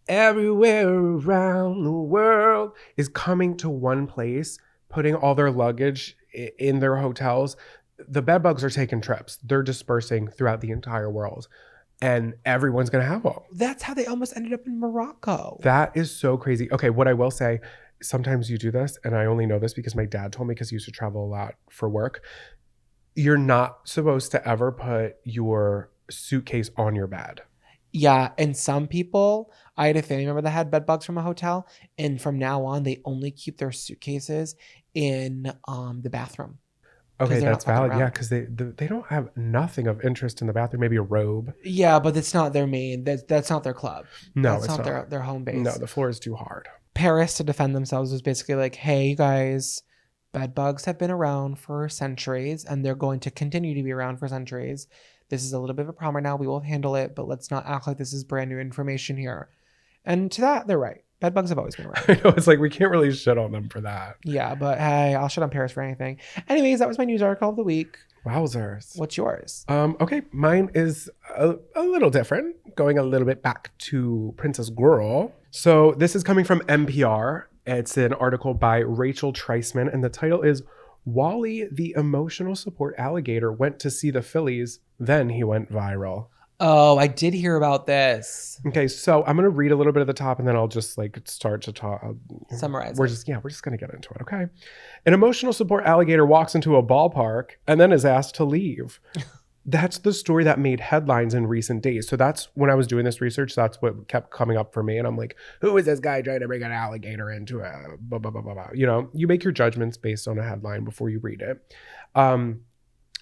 Everywhere around the world is coming to one place, putting all their luggage in their hotels. The bed bugs are taking trips. They're dispersing throughout the entire world. And everyone's going to have them. That's how they almost ended up in Morocco. That is so crazy. Okay, what I will say, sometimes you do this, and I only know this because my dad told me because he used to travel a lot for work. You're not supposed to ever put your suitcase on your bed. Yeah, and some people, I had a family member that had bed bugs from a hotel, and from now on, they only keep their suitcases in the bathroom. Okay, that's valid. Yeah, because they don't have nothing of interest in the bathroom. Maybe a robe. Yeah, but it's not their main. That's not their club. No, it's not their home base. No, the floor is too hard. Paris, to defend themselves, was basically like, "Hey, you guys, bed bugs have been around for centuries, and they're going to continue to be around for centuries. This is a little bit of a problem right now. We will handle it, but let's not act like this is brand new information here." And to that, they're right. Bed bugs have always been around. I know, it's like we can't really shit on them for that. Yeah, but hey, I'll shit on Paris for anything. Anyways, that was my news article of the week. Wowzers. What's yours? Okay, mine is a little different, going a little bit back to Princess Girl. So this is coming from NPR. It's an article by Rachel Treisman, and the title is Wally, the emotional support alligator, went to see the Phillies, then he went viral. Oh, I did hear about this. Okay, so I'm going to read a little bit at the top and then I'll just like start to talk. Summarize. We're just going to get into it, okay? An emotional support alligator walks into a ballpark and then is asked to leave. That's the story that made headlines in recent days. So that's when I was doing this research, that's what kept coming up for me. And I'm like, who is this guy trying to bring an alligator into a blah, blah, blah, blah, blah. You know, you make your judgments based on a headline before you read it.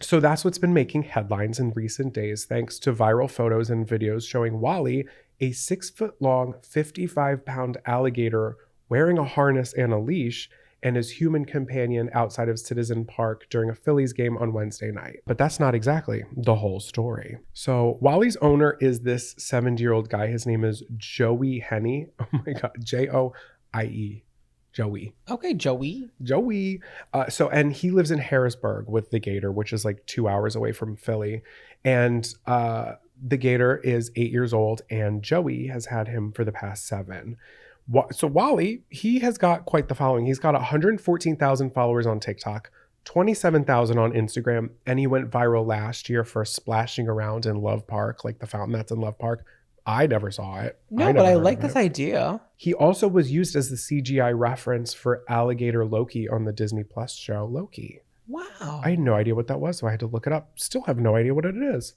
So that's what's been making headlines in recent days, thanks to viral photos and videos showing Wally, a 6-foot-long, 55-pound alligator wearing a harness and a leash, and his human companion outside of Citizen Park during a Phillies game on Wednesday night. But that's not exactly the whole story. So Wally's owner is this 70-year-old guy. His name is Joey Henney. Oh my God, Joie. Joey. Okay, Joey. And he lives in Harrisburg with the gator, which is like 2 hours away from Philly. And the gator is 8 years old, and Joey has had him for the past 7. So Wally, he has got quite the following. He's got 114,000 followers on TikTok, 27,000 on Instagram, and he went viral last year for splashing around in Love Park, like the fountain that's in Love Park. I never saw it. No, but I like this idea. He also was used as the CGI reference for alligator Loki on the Disney Plus show Loki. Wow. I had no idea what that was, so I had to look it up. Still have no idea what it is.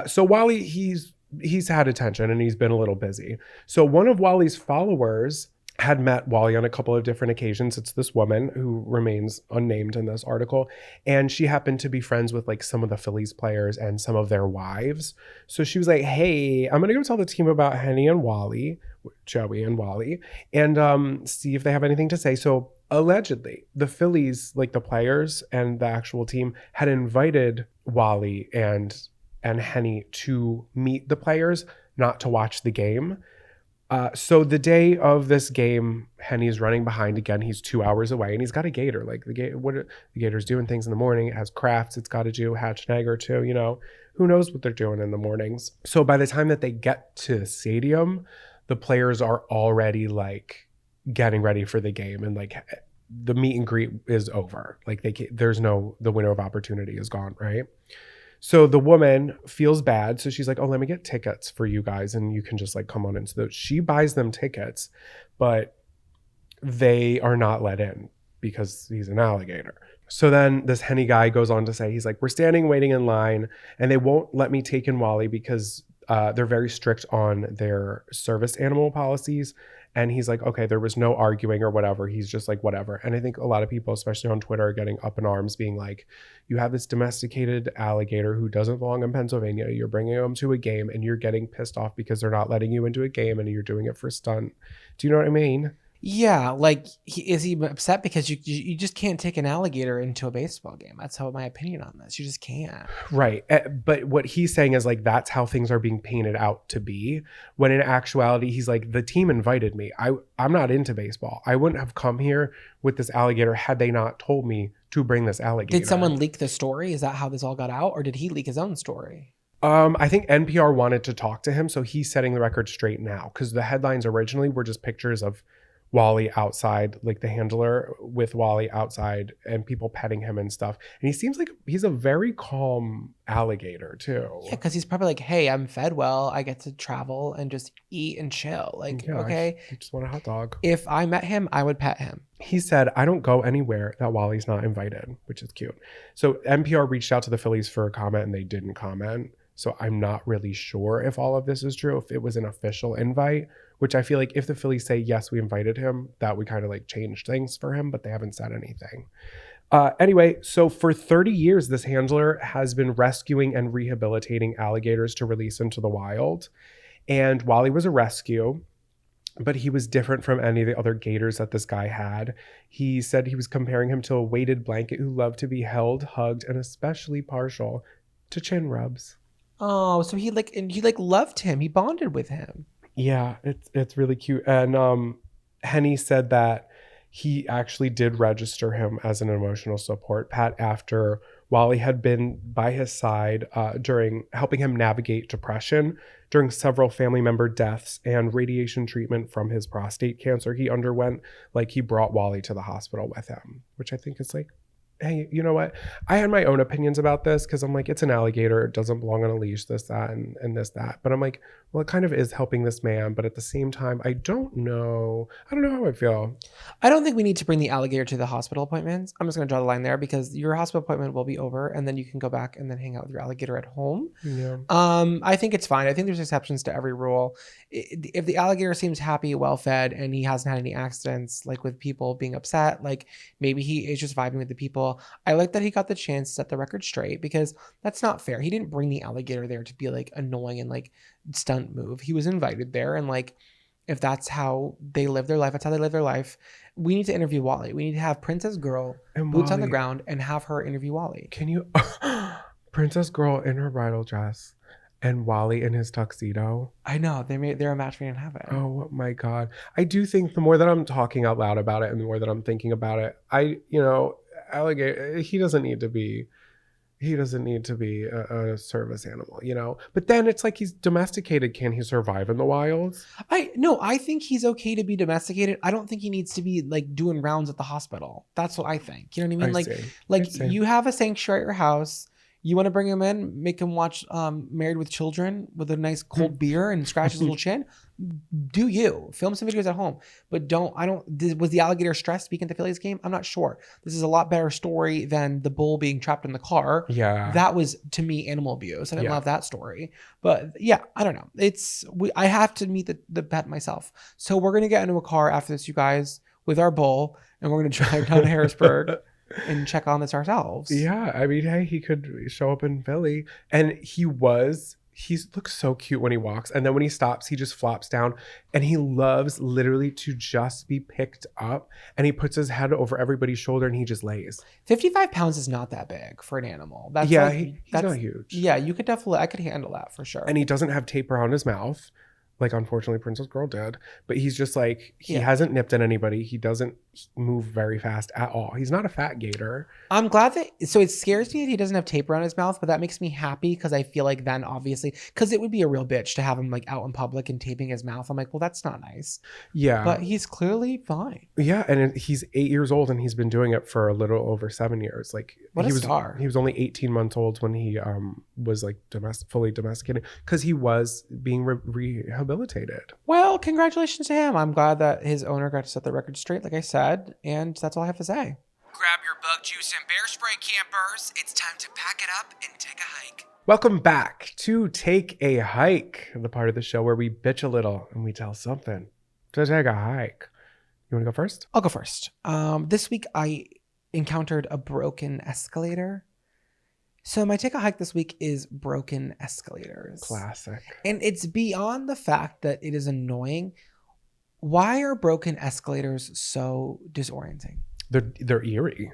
So Wally, he's had attention and he's been a little busy. So one of Wally's followers had met Wally on a couple of different occasions. It's this woman who remains unnamed in this article. And she happened to be friends with like some of the Phillies players and some of their wives. So she was like, hey, I'm going to go tell the team about Henny and Wally. Joey and Wally, and see if they have anything to say. So allegedly, the Phillies, like the players and the actual team, had invited Wally and Henny to meet the players, not to watch the game. So the day of this game, Henny's running behind again. He's 2 hours away, and he's got a gator. Like the gator's doing things in the morning. It has crafts it's got to do, hatch an egg or two. You know, who knows what they're doing in the mornings. So by the time that they get to the stadium, the players are already like getting ready for the game, and like the meet and greet is over. Like the window of opportunity is gone, right? So the woman feels bad. So she's like, oh, let me get tickets for you guys and you can just like come on in. So she buys them tickets, but they are not let in because he's an alligator. So then this Henny guy goes on to say, he's like, we're standing waiting in line and they won't let me take in Wally because they're very strict on their service animal policies. And he's like, okay, there was no arguing or whatever. He's just like, whatever. And I think a lot of people, especially on Twitter, are getting up in arms being like, you have this domesticated alligator who doesn't belong in Pennsylvania. You're bringing him to a game and you're getting pissed off because they're not letting you into a game and you're doing it for stunt. Do you know what I mean? Yeah, like is he upset because you just can't take an alligator into a baseball game? That's how my opinion on this. You just can't. Right. But what he's saying is like that's how things are being painted out to be. When in actuality, he's like, the team invited me. I'm not into baseball. I wouldn't have come here with this alligator had they not told me to bring this alligator. Did someone leak the story? Is that how this all got out? Or did he leak his own story? I think NPR wanted to talk to him, so he's setting the record straight now because the headlines originally were just pictures of Wally outside, like the handler with Wally outside and people petting him and stuff. And he seems like he's a very calm alligator too. Yeah, because he's probably like, hey, I'm fed well. I get to travel and just eat and chill. Like, Yeah, okay. I just want a hot dog. If I met him, I would pet him. He said, I don't go anywhere that Wally's not invited, which is cute. So NPR reached out to the Phillies for a comment and they didn't comment. So I'm not really sure if all of this is true, if it was an official invite, which I feel like if the Phillies say, yes, we invited him, that would kind of like change things for him, but they haven't said anything. Anyway, so for 30 years, this handler has been rescuing and rehabilitating alligators to release into the wild. And Wally was a rescue, but he was different from any of the other gators that this guy had. He said he was comparing him to a weighted blanket who loved to be held, hugged, and especially partial to chin rubs. Oh, so he loved him. He bonded with him. Yeah, it's really cute. And Henny said that he actually did register him as an emotional support pet after Wally had been by his side during helping him navigate depression during several family member deaths and radiation treatment from his prostate cancer he underwent. Like he brought Wally to the hospital with him, which I think is like, hey, you know what? I had my own opinions about this because I'm like, it's an alligator. It doesn't belong on a leash, this, that, and this, that. But I'm like, well, it kind of is helping this man. But at the same time, I don't know how I feel. I don't think we need to bring the alligator to the hospital appointments. I'm just going to draw the line there because your hospital appointment will be over and then you can go back and then hang out with your alligator at home. Yeah. I think it's fine. I think there's exceptions to every rule. If the alligator seems happy, well fed, and he hasn't had any accidents, like with people being upset, like maybe he is just vibing with the people. I like that he got the chance to set the record straight because that's not fair. He didn't bring the alligator there to be like annoying and like stunt move. He was invited there, and like if that's how they live their life, that's how they live their life. We need to interview Wally. We need to have Princess Girl And boots on the Wally. ground and have her interview Wally. Can you Princess Girl in her bridal dress and Wally in his tuxedo? I know they're a match made in heaven. Oh my God. I do think the more that I'm talking out loud about it and the more that I'm thinking about it, alligator, he doesn't need to be a service animal, you know? But then it's like he's domesticated. Can he survive in the wild? I think he's okay to be domesticated. I don't think he needs to be like doing rounds at the hospital. That's what I think. You know what I mean? I see. You have a sanctuary at your house. You want to bring him in, make him watch Married with Children with a nice cold beer and scratch his little chin. Do you film some videos at home? But was the alligator stressed speaking at the Phillies game? I'm not sure. This is a lot better story than the bull being trapped in the car. Yeah. That was, to me, animal abuse. I didn't love that story. But yeah, I don't know. I have to meet the pet myself. So we're going to get into a car after this, you guys, with our bull, and we're going to drive down to Harrisburg and check on this ourselves. Yeah, I mean, hey, he could show up in Philly, and he was He looks so cute when he walks. And then when he stops, he just flops down. And he loves literally to just be picked up. And he puts his head over everybody's shoulder and he just lays. 55 pounds is not that big for an animal. That's yeah, like, he's that's not huge. Yeah, you could definitely, I could handle that for sure. And he doesn't have tape around his mouth. Like, unfortunately, Princess Girl did. But he's just like, he hasn't nipped at anybody. He doesn't move very fast at all. He's not a fat gator. I'm glad that, so it scares me that he doesn't have tape around his mouth, but that makes me happy because I feel like then obviously, because it would be a real bitch to have him like out in public and taping his mouth. I'm like, well, that's not nice. Yeah. But he's clearly fine. Yeah. And he's 8 years old and he's been doing it for a little over 7 years. Like, what he a was, star. He was only 18 months old when he was like fully domesticated because he was being rehabilitated. Well, congratulations to him. I'm glad that his owner got to set the record straight, like I said, and that's all I have to say. Grab your bug juice and bear spray, campers. It's time to pack it up and take a hike. Welcome back to Take a Hike, the part of the show where we bitch a little and we tell something to take a hike. You want to go first? I'll go first. This week I encountered a broken escalator. So my take a hike this week is broken escalators. Classic. And it's beyond the fact that it is annoying. Why are broken escalators so disorienting? They're eerie.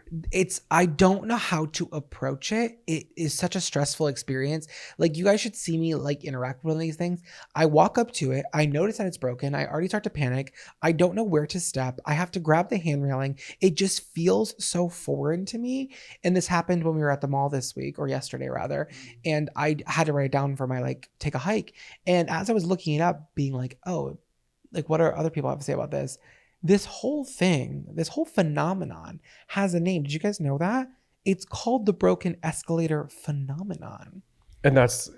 I don't know how to approach it. It is such a stressful experience. Like, you guys should see me like interact with one of these things. I walk up to it. I notice that it's broken. I already start to panic. I don't know where to step. I have to grab the hand railing. It just feels so foreign to me. And this happened when we were at the mall this week, or yesterday rather. And I had to write it down for my like take a hike. And as I was looking it up, being like, oh, like what are other people have to say about this? This whole thing, this whole phenomenon has a name. Did you guys know that? It's called the broken escalator phenomenon. And that's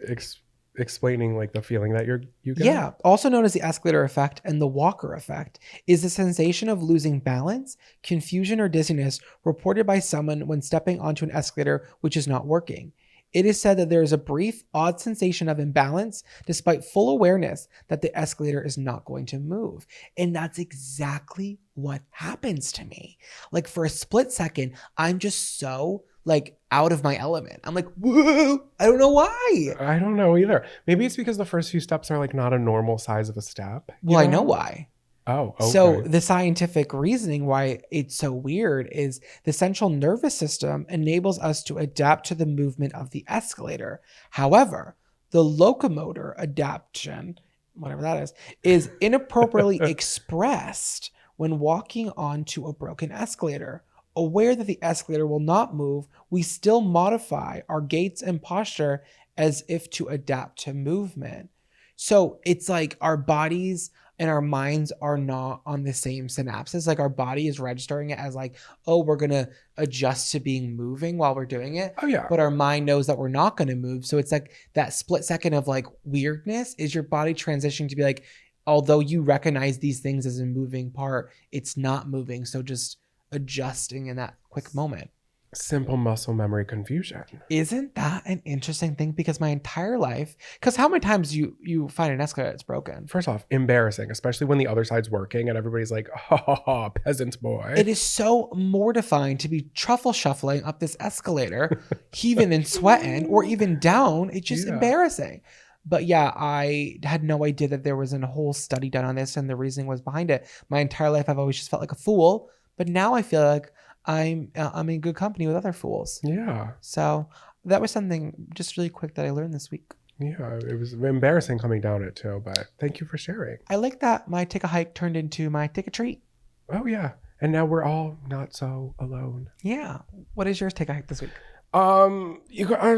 explaining like the feeling that you get. Yeah. Also known as the escalator effect and the walker effect is the sensation of losing balance, confusion, or dizziness reported by someone when stepping onto an escalator which is not working. It is said that there is a brief, odd sensation of imbalance despite full awareness that the escalator is not going to move. And that's exactly what happens to me. Like, for a split second, I'm just so like out of my element. I'm like, whoa, I don't know why. I don't know either. Maybe it's because the first few steps are like not a normal size of a step. Well, I know why. Oh, okay. So the scientific reasoning why it's so weird is the central nervous system enables us to adapt to the movement of the escalator. However, the locomotor adaptation, whatever that is inappropriately expressed when walking onto a broken escalator. Aware that the escalator will not move, we still modify our gaits and posture as if to adapt to movement. So it's like our bodies and our minds are not on the same synapses. Like, our body is registering it as like, oh, we're going to adjust to being moving while we're doing it. Oh, yeah. But our mind knows that we're not going to move. So it's like that split second of like weirdness is your body transitioning to be like, although you recognize these things as a moving part, it's not moving. So just adjusting in that quick moment. Simple muscle memory confusion. Isn't that an interesting thing? Because my entire life, because how many times you find an escalator that's broken? First off, embarrassing, especially when the other side's working and everybody's like, oh, peasant boy. It is so mortifying to be truffle shuffling up this escalator, heaving and sweating, or even down. It's just embarrassing. But yeah, I had no idea that there was a whole study done on this and the reasoning was behind it. My entire life, I've always just felt like a fool. But now I feel like I'm in good company with other fools. Yeah. So that was something just really quick that I learned this week. Yeah, it was embarrassing coming down it too, but thank you for sharing. I like that my take a hike turned into my take a treat. Oh yeah. And now we're all not so alone. Yeah. What is yours take a hike this week? I'm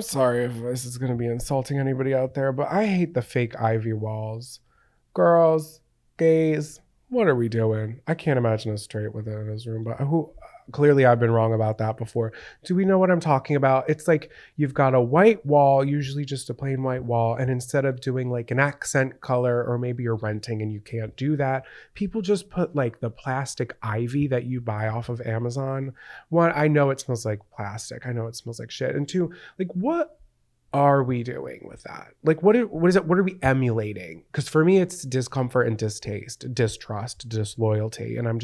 sorry if this is going to be insulting anybody out there, but I hate the fake ivy walls. Girls, gays, what are we doing? I can't imagine a straight within his room, but clearly I've been wrong about that before. Do we know what I'm talking about? It's like you've got a white wall, usually just a plain white wall, and instead of doing like an accent color, or maybe you're renting and you can't do that, people just put like the plastic ivy that you buy off of Amazon. One, I know it smells like plastic. I know it smells like shit. And two, like, what are we doing with that? Like, what is it? What are we emulating? Because for me, it's discomfort and distaste, distrust, disloyalty. And I'm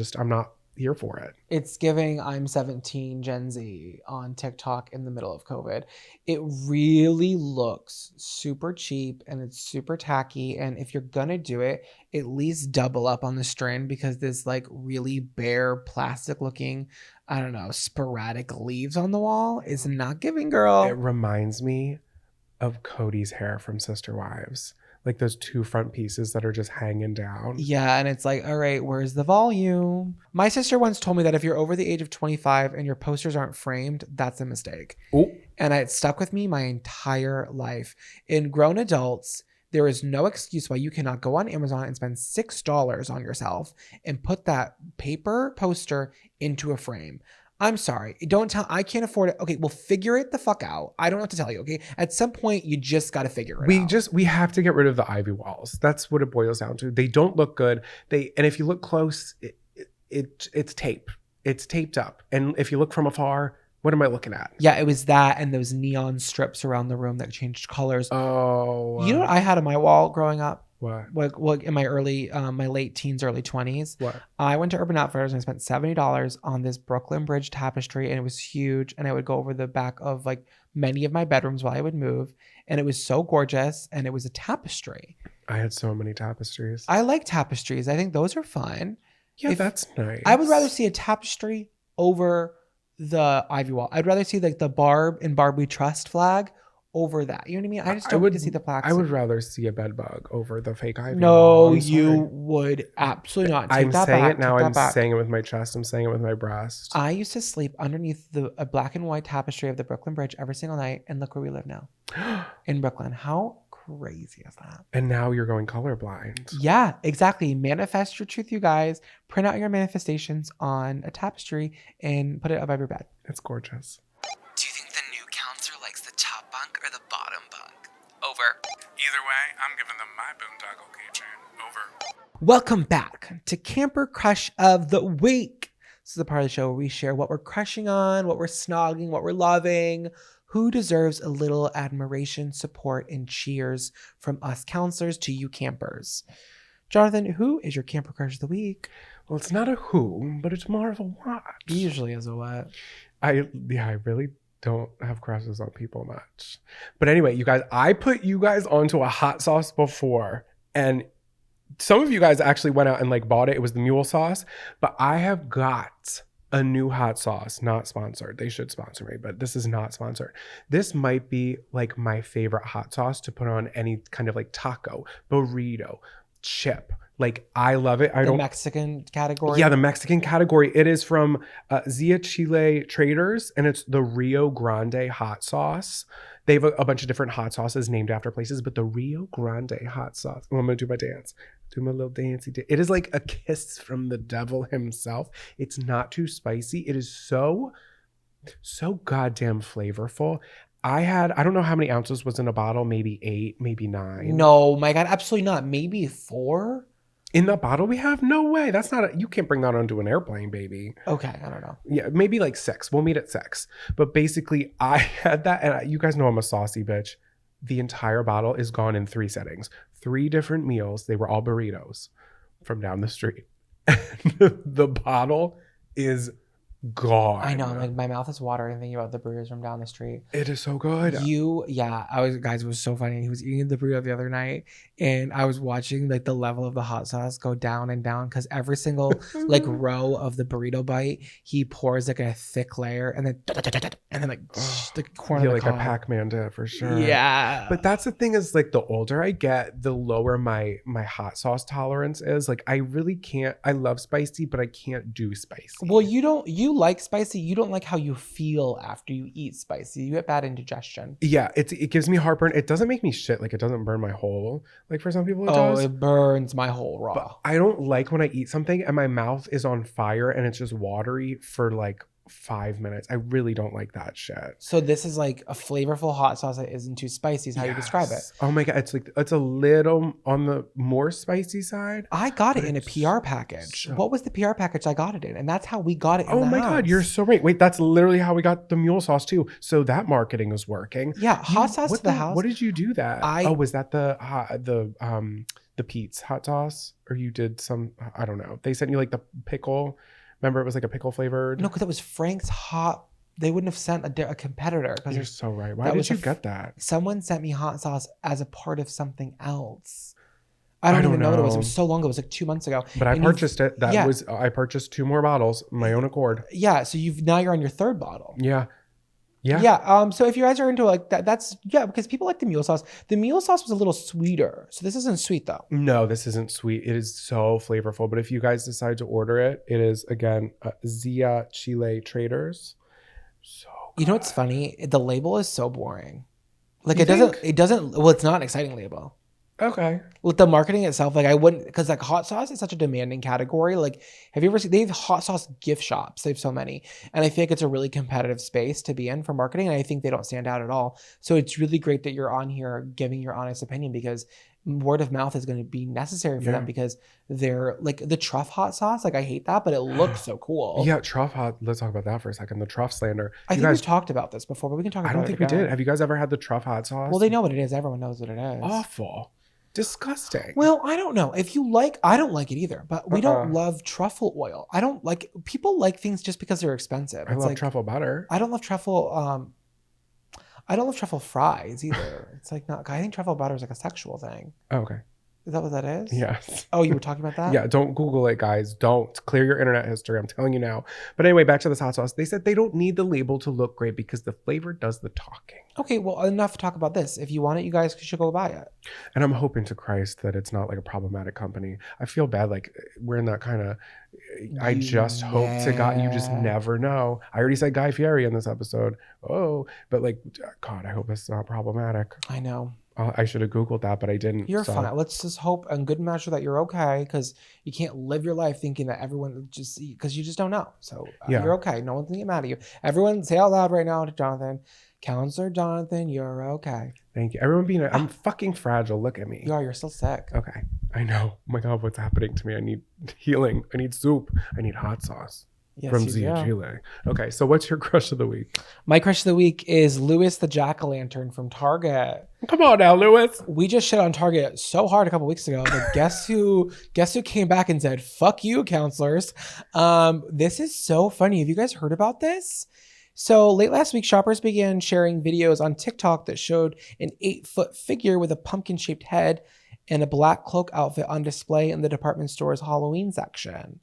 here for it. It's giving I'm 17 Gen Z on TikTok in the middle of COVID. It really looks super cheap and it's super tacky. And if you're going to do it, at least double up on the strand because this like really bare plastic looking, I don't know, sporadic leaves on the wall is not giving, girl. It reminds me of Cody's hair from Sister Wives. Like those two front pieces that are just hanging down. Yeah, and it's like, all right, where's the volume? My sister once told me that if you're over the age of 25 and your posters aren't framed, that's a mistake. Oh. And it stuck with me my entire life. In grown adults, there is no excuse why you cannot go on Amazon and spend $6 on yourself and put that paper poster into a frame. I'm sorry. I can't afford it. Okay, well, figure it the fuck out. I don't know what to tell you, okay? At some point, you just got to figure it out. We have to get rid of the ivy walls. That's what it boils down to. They don't look good. And if you look close, it's tape. It's taped up. And if you look from afar, what am I looking at? Yeah, it was that and those neon strips around the room that changed colors. Oh. You know what I had on my wall growing up? What? Well, in my my late teens, early 20s. What? I went to Urban Outfitters and I spent $70 on this Brooklyn Bridge tapestry, and it was huge. And I would go over the back of like many of my bedrooms while I would move, and it was so gorgeous. And it was a tapestry. I had so many tapestries. I like tapestries. I think those are fun. Yeah, that's nice. I would rather see a tapestry over the ivy wall. I'd rather see like the Barb and Barbie Trust flag over that. You know what I mean? I just don't need to see the plaques. I would rather see a bed bug over the fake ivy. No, you would absolutely not. I'm saying it now. I'm saying it with my chest. I'm saying it with my breast. I used to sleep underneath a black and white tapestry of the Brooklyn Bridge every single night, and look where we live now. In Brooklyn. How crazy is that? And now you're going colorblind. Yeah, exactly. Manifest your truth, you guys. Print out your manifestations on a tapestry and put it above your bed. It's gorgeous. Do you think the new counselor likes the top bunk or the bottom bunk? Over. Either way, I'm giving them my boondoggle keychain. Over. Welcome back to Camper Crush of the Week. This is the part of the show where we share what we're crushing on, what we're snogging, what we're loving, who deserves a little admiration, support, and cheers from us counselors to you campers. Jonathan, who is your Camper Crush of the Week? Well, it's not a who, but it's more of a what. He usually is a what. I really don't have crushes on people much. But anyway, you guys, I put you guys onto a hot sauce before, and some of you guys actually went out and like bought it. It was the mule sauce, but I have got a new hot sauce, not sponsored. They should sponsor me, but this is not sponsored. This might be like my favorite hot sauce to put on any kind of like taco, burrito, chip. Like I love it. The Mexican category? Yeah, the Mexican category. It is from Zia Chile Traders, and it's the Rio Grande hot sauce. They have a bunch of different hot sauces named after places, but the Rio Grande hot sauce. Oh, I'm going to do my dance. Do my little dancey dance. It is like a kiss from the devil himself. It's not too spicy. It is so goddamn flavorful. I don't know how many ounces was in a bottle, maybe 8, maybe 9. No, my God, absolutely not. Maybe 4? In the bottle we have? No way. That's not you can't bring that onto an airplane, baby. Okay, I don't know. Yeah, maybe like 6. We'll meet at 6. But basically, I had that, and you guys know I'm a saucy bitch. The entire bottle is gone in 3 settings. 3 different meals. They were all burritos from down the street. The bottle is gone. I know, like my mouth is watering thinking about the burritos from down the street. It is so good. Guys, it was so funny. He was eating the burrito the other night, and I was watching like the level of the hot sauce go down and down because every single like row of the burrito bite, he pours like a thick layer, and then like the corner of the like a Pac-Man did for sure. Yeah. But that's the thing is like the older I get, the lower my hot sauce tolerance is. Like I really can't. I love spicy, but I can't do spicy. Well, you like spicy. You don't like how you feel after you eat spicy. You get bad indigestion. Yeah, it gives me heartburn. It doesn't make me shit. Like it doesn't burn my hole. Like for some people it does. Oh, it burns my whole raw. But I don't like when I eat something and my mouth is on fire and it's just watery for like 5 minutes. I really don't like that shit. So this is like a flavorful hot sauce that isn't too spicy is how you describe it. Oh my God. It's a little on the more spicy side. I got it in a PR package. What was the PR package I got it in? And that's how we got it in the house. God, you're so right. Wait, that's literally how we got the mule sauce too. So that marketing is working. Yeah, hot sauce to the house. What did you do that? Was that the Pete's hot sauce? Or you did some, I don't know. They sent you like the pickle Remember, it was like a pickle flavored. No, because it was Frank's hot. They wouldn't have sent a competitor. Because You're so right. Why that did was you get that? Someone sent me hot sauce as a part of something else. I don't even know what it was. It was so long ago. It was like 2 months ago. But I purchased it. I purchased 2 more bottles, my own accord. Yeah. So now you're on your 3rd bottle. Yeah. So if you guys are into like that, because people like the mule sauce. The mule sauce was a little sweeter. So this isn't sweet though. No, this isn't sweet. It is so flavorful. But if you guys decide to order it, it is again Zia Chile Traders. So good. You know what's funny? The label is so boring. Like You it doesn't. Well, it's not an exciting label. Okay. With the marketing itself, like I wouldn't, because like hot sauce is such a demanding category. Like, have you ever seen, they have hot sauce gift shops. They have so many. And I think it's a really competitive space to be in for marketing. And I think they don't stand out at all. So it's really great that you're on here giving your honest opinion, because word of mouth is going to be necessary for them, because they're like the truff hot sauce. Like I hate that, but it looks so cool. Yeah, truff hot. Let's talk about that for a second. The truff slander. I think we've talked about this before, but we can talk about it. I don't think we did. Have you guys ever had the truff hot sauce? Well, they know what it is. Everyone knows what it is. Awful. Disgusting. Well, I don't know. If you like, I don't like it either, but we don't love truffle oil. I don't like, people like things just because they're expensive. I love truffle butter. I don't love truffle, I don't love truffle fries either. It's like not, I think truffle butter is like a sexual thing. Oh, okay. Is that what that is? Yes. Oh, you were talking about that? Yeah, don't Google it, guys. Don't. Clear your internet history. I'm telling you now. But anyway, back to this hot sauce. They said they don't need the label to look great because the flavor does the talking. Okay, well, enough to talk about this. If you want it, you guys should go buy it. And I'm hoping to Christ that it's not like a problematic company. I feel bad. Like we're in that kind of, I just hope to God, you just never know. I already said Guy Fieri in this episode. Oh, but like, God, I hope it's not problematic. I know. I should have Googled that, but I didn't. You're fine. Let's just hope in good measure that you're okay, because you can't live your life thinking that everyone just, because you just don't know. So you're okay. No one's going to get mad at you. Everyone say out loud right now to Jonathan, Counselor Jonathan, you're okay. Thank you. Everyone being, I'm fucking fragile. Look at me. You are. You're still sick. Okay. I know. Oh my God, what's happening to me? I need healing. I need soup. I need hot sauce. Yes, from Zia Chile. Okay, so what's your crush of the week? My crush of the week is Louis the Jack-o'-lantern from Target. Come on now, Louis. We just shit on Target so hard a couple weeks ago, but guess who came back and said, "Fuck you, counselors." This is so funny. Have you guys heard about this? So late last week, shoppers began sharing videos on TikTok that showed an 8-foot figure with a pumpkin-shaped head and a black cloak outfit on display in the department store's Halloween section.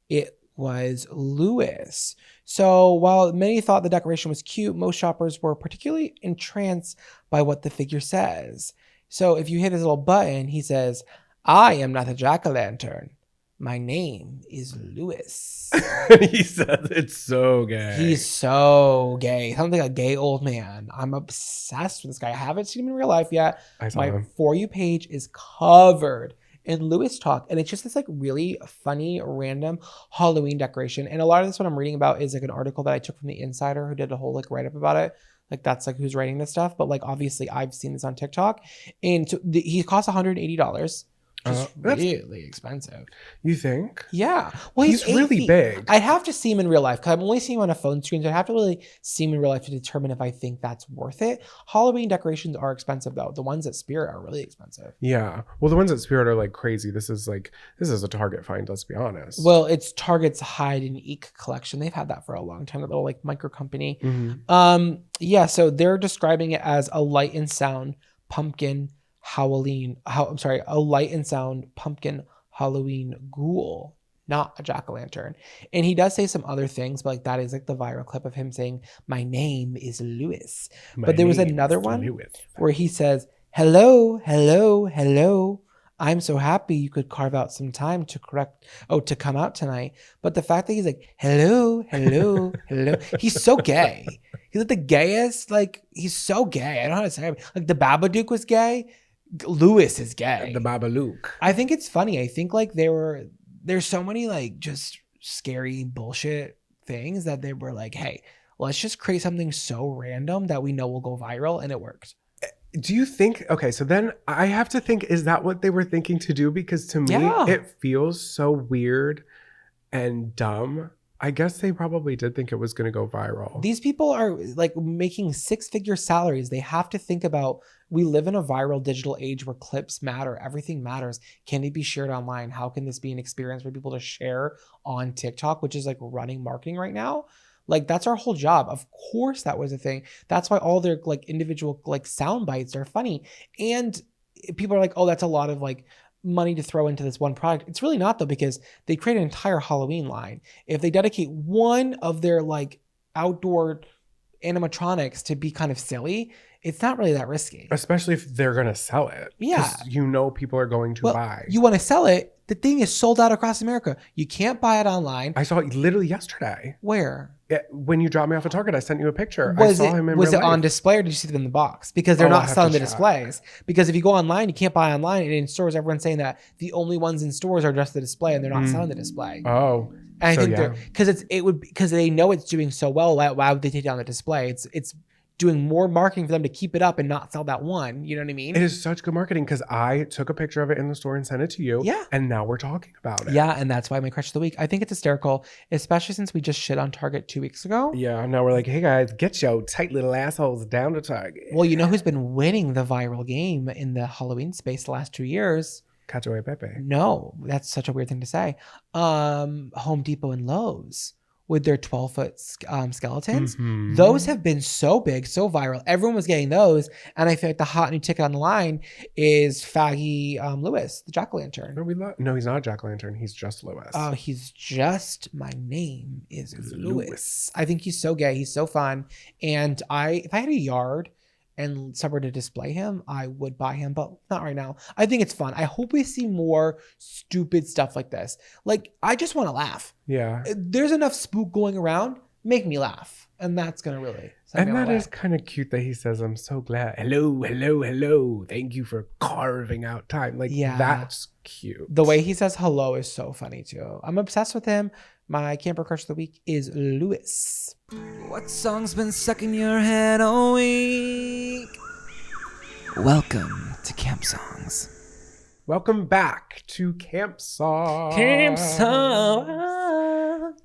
It was Louis. So while many thought the decoration was cute, most shoppers were particularly entranced by what the figure says. So if you hit his little button, he says, "I am not a jack-o'-lantern. My name is Louis." He says it's so gay. He's so gay. Sounds like a gay old man. I'm obsessed with this guy. I haven't seen him in real life yet. I saw him. For You page is covered in Louis talk, and it's just this like really funny random Halloween decoration. And a lot of this, what I'm reading about, is like an article that I took from the Insider, who did a whole like write-up about it. Like that's like who's writing this stuff, but like obviously I've seen this on TikTok, and so he costs $180. Just really expensive. You think? Yeah. Well, he's really big. I'd have to see him in real life, because I'm only seeing him on a phone screen. So I'd have to really see him in real life to determine if I think that's worth it. Halloween decorations are expensive though. The ones at Spirit are really expensive. Yeah. Well, the ones at Spirit are like crazy. This is a Target find, let's be honest. Well, it's Target's Hide and Eek collection. They've had that for a long time, a little like micro company. Mm-hmm. Yeah, so they're describing it as a light and sound pumpkin a light and sound pumpkin Halloween ghoul, not a jack-o'-lantern. And he does say some other things, but like that is like the viral clip of him saying, "My name is Louis." But there was another one where he says, "Hello, hello, hello. I'm so happy you could carve out some time to come out tonight." But the fact that he's like, "Hello, hello, hello," he's so gay. He's like the gayest. Like he's so gay. I don't know how to say it. Like the Babadook was gay. Louis is gay. The Babadook. I think it's funny. I think like there's so many like just scary bullshit things that they were like, "Hey, let's just create something so random that we know will go viral," and it worked. Do you think, okay, so then I have to think, is that what they were thinking to do? Because to me, it feels so weird and dumb. I guess they probably did think it was going to go viral. These people are like making 6-figure salaries. They have to think about, we live in a viral digital age where clips matter. Everything matters. Can it be shared online? How can this be an experience for people to share on TikTok, which is like running marketing right now? Like that's our whole job. Of course that was a thing. That's why all their like individual like sound bites are funny. And people are like, oh, that's a lot of like money to throw into this one product. It's really not though, because they create an entire Halloween line. If they dedicate one of their like outdoor animatronics to be kind of silly, it's not really that risky. Especially if they're going to sell it. Yeah. 'Cause you know people are going to buy. You want to sell it, the thing is sold out across America. You can't buy it online. I saw it literally yesterday. Where? When you dropped me off at Target, I sent you a picture. Was I saw him in was real it on life. display or did you see it in the box? Because they're Oh, I'll not have selling to the check. displays. Because if you go online, you can't buy online. And in stores, everyone's saying that the only ones in stores are just the display and they're not selling the display. Oh. And I so think they're because they know it's doing so well. Why would they take down the display? It's doing more marketing for them to keep it up and not sell that one. You know what I mean? It is such good marketing because I took a picture of it in the store and sent it to you. Yeah. And now we're talking about it. Yeah, and that's why my crush of the week. I think it's hysterical, especially since we just shit on Target 2 weeks ago. Yeah. Now we're like, hey guys, get your tight little assholes down to Target. Well, you know who's been winning the viral game in the Halloween space the last 2 years? Cacho e Pepe. No, that's such a weird thing to say. Home Depot and Lowe's with their 12-foot skeletons. Mhm. Those have been so big, so viral. Everyone was getting those. And I feel like the hot new ticket on the line is Faggy Lewis, the jack-o'-lantern. No, he's not a jack-o'-lantern. He's just Lewis. Oh, he's just, my name is Is Lewis. Lewis. I think he's so gay. He's so fun. And if I had a yard and somewhere to display him, I would buy him, but not right now. I think it's fun. I hope we see more stupid stuff like this. Like, I just want to laugh. Yeah. There's enough spook going around. Make me laugh. And that's going to really send And me on that the is way. kind of cute that he says, I'm so glad. Hello, hello, hello. Thank you for carving out time. Like, Yeah. that's cute. The way he says hello is so funny too. I'm obsessed with him. My camper crush of the week is Lewis. What song's been stuck in your head all week? Welcome to Camp Songs. Welcome back to Camp Song.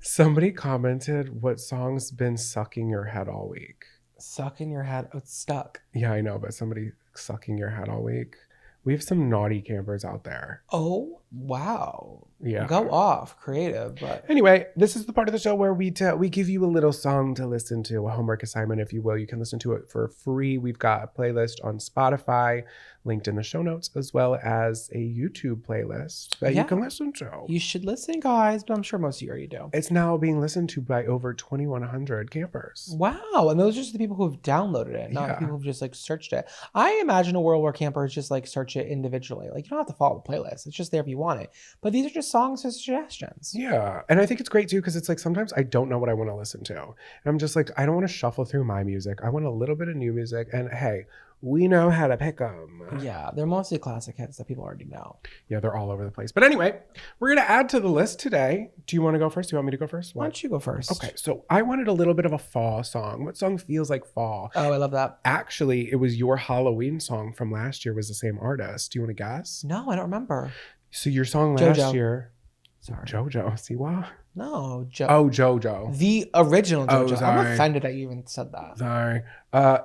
Somebody commented, what song's been sucking your head all week? Suck in your head. Oh, it's stuck. Yeah, I know, but somebody sucking your head all week. We have some naughty campers out there. Oh, wow. Yeah. Go off. Creative, but Anyway, this is the part of the show where we give you a little song to listen to, a homework assignment, if you will. You can listen to it for free. We've got a playlist on Spotify, linked in the show notes, as well as a YouTube playlist that you Yeah. can listen to. you should listen, guys, but I'm sure most of you already do. It's now being listened to by over 2,100 campers. Wow. And those are just the people who have downloaded it, not the Yeah. people who've just like searched it. I imagine a world where campers just like search it individually. Like you don't have to follow the playlist. It's just there if you want it. But these are just songs and suggestions. Yeah. And I think it's great too, because it's like sometimes I don't know what I want to listen to. And I'm just like, I don't want to shuffle through my music. I want a little bit of new music. And hey, we know how to pick them. Yeah, they're mostly classic hits that people already know. Yeah, they're all over the place. But anyway, we're going to add to the list today. Do you want to go first? Do you want me to go first? Why don't you go first? Okay, so I wanted a little bit of a fall song. What song feels like fall? Oh, I love that. Actually, it was your Halloween song from last year was the same artist. Do you want to guess? No, I don't remember. So your song last JoJo. year, Sorry. JoJo, Siwa? No, Joe. Oh, JoJo. The original Oh, JoJo. I'm sorry. offended that you even said that. Sorry.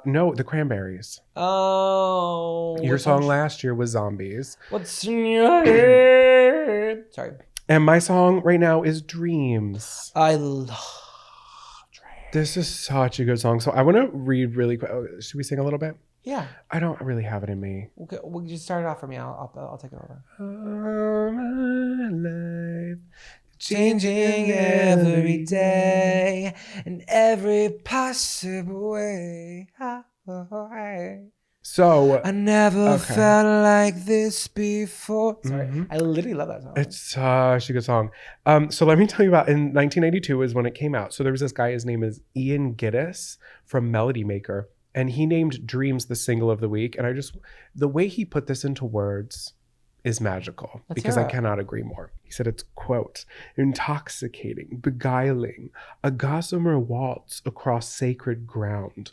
No, the Cranberries. Oh. Your what song last year was Zombies. What's in your head? Sorry. And my song right now is Dreams. I love Drake. This is such a good song. So I want to read really quick. Oh, should we sing a little bit? Yeah. I don't really have it in me. Okay, well, you start it off for me. I'll take it over. All my life, Changing every day in every possible way. So I never Okay. felt like this before. Sorry, Mhm. I literally love that song. it's such a good song. So let me tell you about in 1982 is when it came out. So there was this guy, his name is Ian Giddis from Melody Maker, and he named Dreams the single of the week. And the way he put this into words is magical Let's because hear I it. cannot agree more. He said it's, quote, intoxicating, beguiling, a gossamer waltz across sacred ground,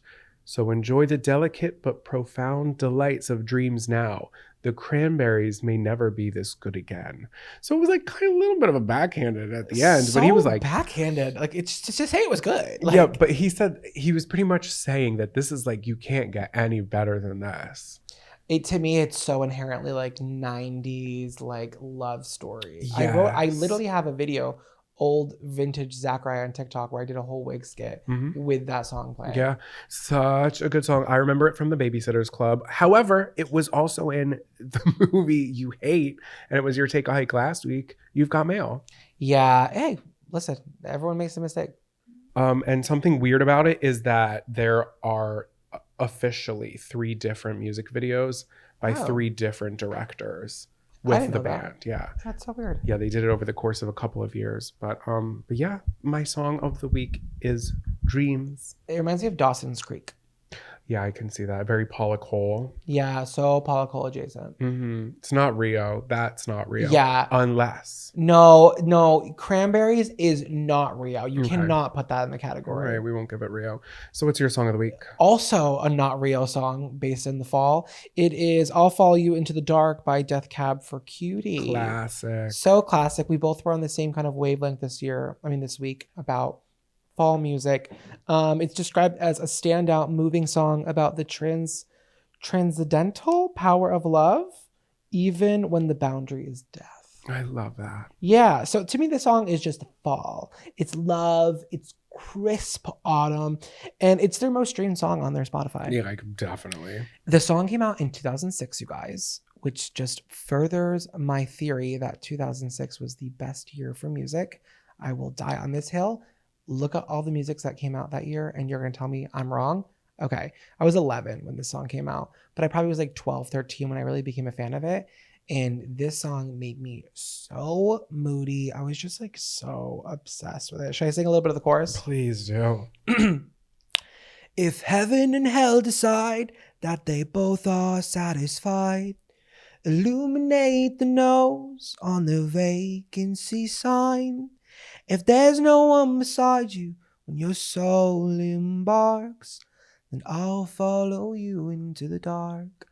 So enjoy the delicate but profound delights of dreams now. The cranberries may never be this good again. So it was like kind of a little bit of a backhanded at the end, but he was like backhanded. Like it's just to say it was good. yeah, but he said he was pretty much saying that this is like you can't get any better than this. To me, it's so inherently like 90s like love story. Yes. I literally have a video, old vintage Zachariah on TikTok, where I did a whole wig skit with that song playing. Yeah, such a good song. I remember it from the Babysitters Club. However, it was also in the movie you hate, and it was your take a hike last week. You've Got Mail. Yeah. Hey, listen, everyone makes a mistake. And something weird about it is that there are officially 3 different music videos by 3 different directors with the band. Yeah. That's so weird. Yeah, they did it over the course of a couple of years. But yeah, my song of the week is Dreams. It reminds me of Dawson's Creek. Yeah, I can see that. Very Paula Cole. Yeah, so Paula Cole adjacent. It's not Rio. That's not Rio. Yeah. Unless. No, Cranberries is not Rio. You cannot put that in the category. All right, we won't give it Rio. So what's your song of the week? Also a not Rio song based in the fall. It is I'll Follow You Into the Dark by Death Cab for Cutie. Classic. So classic. We both were on the same kind of wavelength this week about fall music. It's described as a standout moving song about the transcendental power of love, even when the boundary is death. I love that. Yeah. So to me, the song is just fall. It's love. It's crisp autumn. And it's their most streamed song on their Spotify. Yeah, definitely. The song came out in 2006, you guys, which just furthers my theory that 2006 was the best year for music. I will die on this hill. Look at all the musics that came out that year, and you're going to tell me I'm wrong? Okay. I was 11 when this song came out, but I probably was like 12, 13 when I really became a fan of it. And this song made me so moody. I was just like so obsessed with it. Should I sing a little bit of the chorus? Please do. If heaven and hell decide that they both are satisfied, illuminate the nose on the vacancy sign. If there's no one beside you when your soul embarks, then I'll follow you into the dark.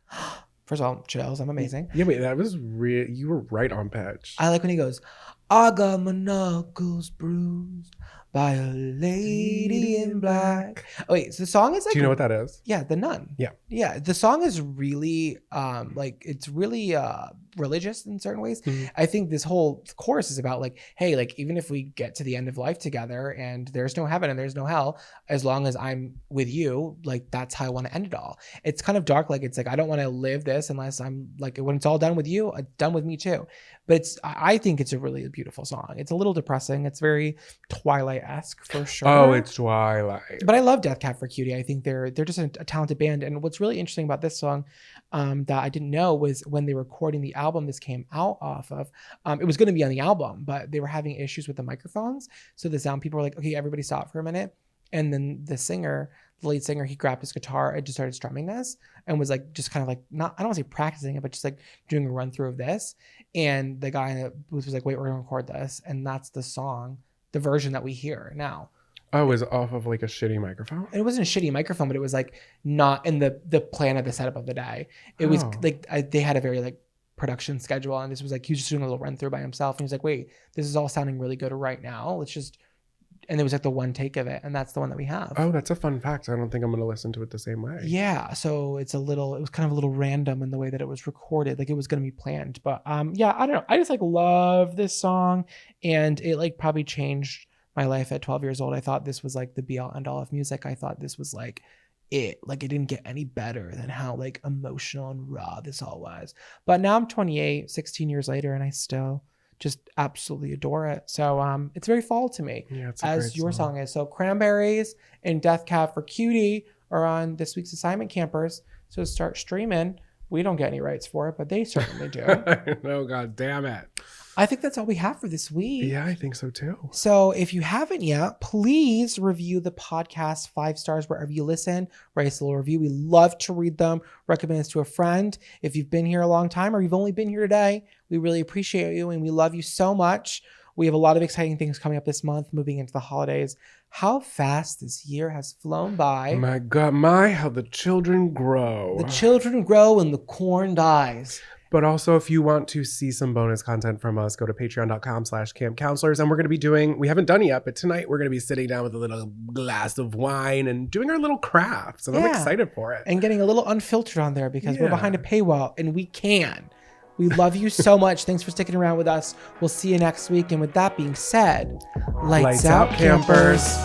First of all, chills, I'm amazing. Yeah, wait, that was real. You were right on pitch. I like when he goes, I got my knuckles bruised by a lady in black. Oh wait, so the song is like, do you know what that is? Yeah, The Nun. Yeah. The song is really like it's really religious in certain ways. I think this whole chorus is about like, hey, like even if we get to the end of life together and there's no heaven and there's no hell, as long as I'm with you, like that's how I want to end it all. It's kind of dark, like it's like I don't want to live this unless I'm like when it's all done with you, done with me too. But I think it's a really beautiful song. It's a little depressing. It's very Twilight-esque for sure. Oh, it's Twilight. But I love Death Cab for Cutie. I think they're just a talented band. And what's really interesting about this song that I didn't know was when they were recording the album this came out off of, it was going to be on the album, but they were having issues with the microphones. So the sound people were like, okay, everybody stop for a minute. And then the lead singer, he grabbed his guitar and just started strumming this and was like, just kind of like, not, I don't want to say practicing it, but just like doing a run through of this. And the guy in the booth was like, wait, we're going to record this. And that's the song, the version that we hear now. Oh, it was off of like a shitty microphone? It wasn't a shitty microphone, but it was like not in the plan of the setup of the day. It was like, they had a very like production schedule. And this was like, he was just doing a little run through by himself. And he was like, wait, this is all sounding really good right now. Let's just, and there was like the one take of it. And that's the one that we have. Oh, that's a fun fact. I don't think I'm going to listen to it the same way. Yeah. So it was kind of a little random in the way that it was recorded. Like it was going to be planned, but yeah, I don't know. I just like love this song and it like probably changed my life at 12 years old. I thought this was like the be all end all of music. I thought this was like it didn't get any better than how like emotional and raw this all was. But now I'm 28, 16 years later, and I still just absolutely adore it. So it's very fall to me, as your song is. So Cranberries and Death Cab for Cutie are on this week's assignment campers. So start streaming. We don't get any rights for it, but they certainly do. No, God damn it. I think that's all we have for this week. Yeah, I think so too. So if you haven't yet, please review the podcast 5 stars wherever you listen. Write us a little review. We love to read them. Recommend us to a friend. If you've been here a long time or you've only been here today, we really appreciate you and we love you so much. We have a lot of exciting things coming up this month, moving into the holidays. How fast this year has flown by. My God, how the children grow. The children grow and the corn dies. But also, if you want to see some bonus content from us, go to patreon.com/campcounselors. And we're going to be we haven't done it yet, but tonight we're going to be sitting down with a little glass of wine and doing our little crafts. And I'm excited for it. And getting a little unfiltered on there because we're behind a paywall and we can. We love you so much. Thanks for sticking around with us. We'll see you next week. And with that being said, lights out, campers.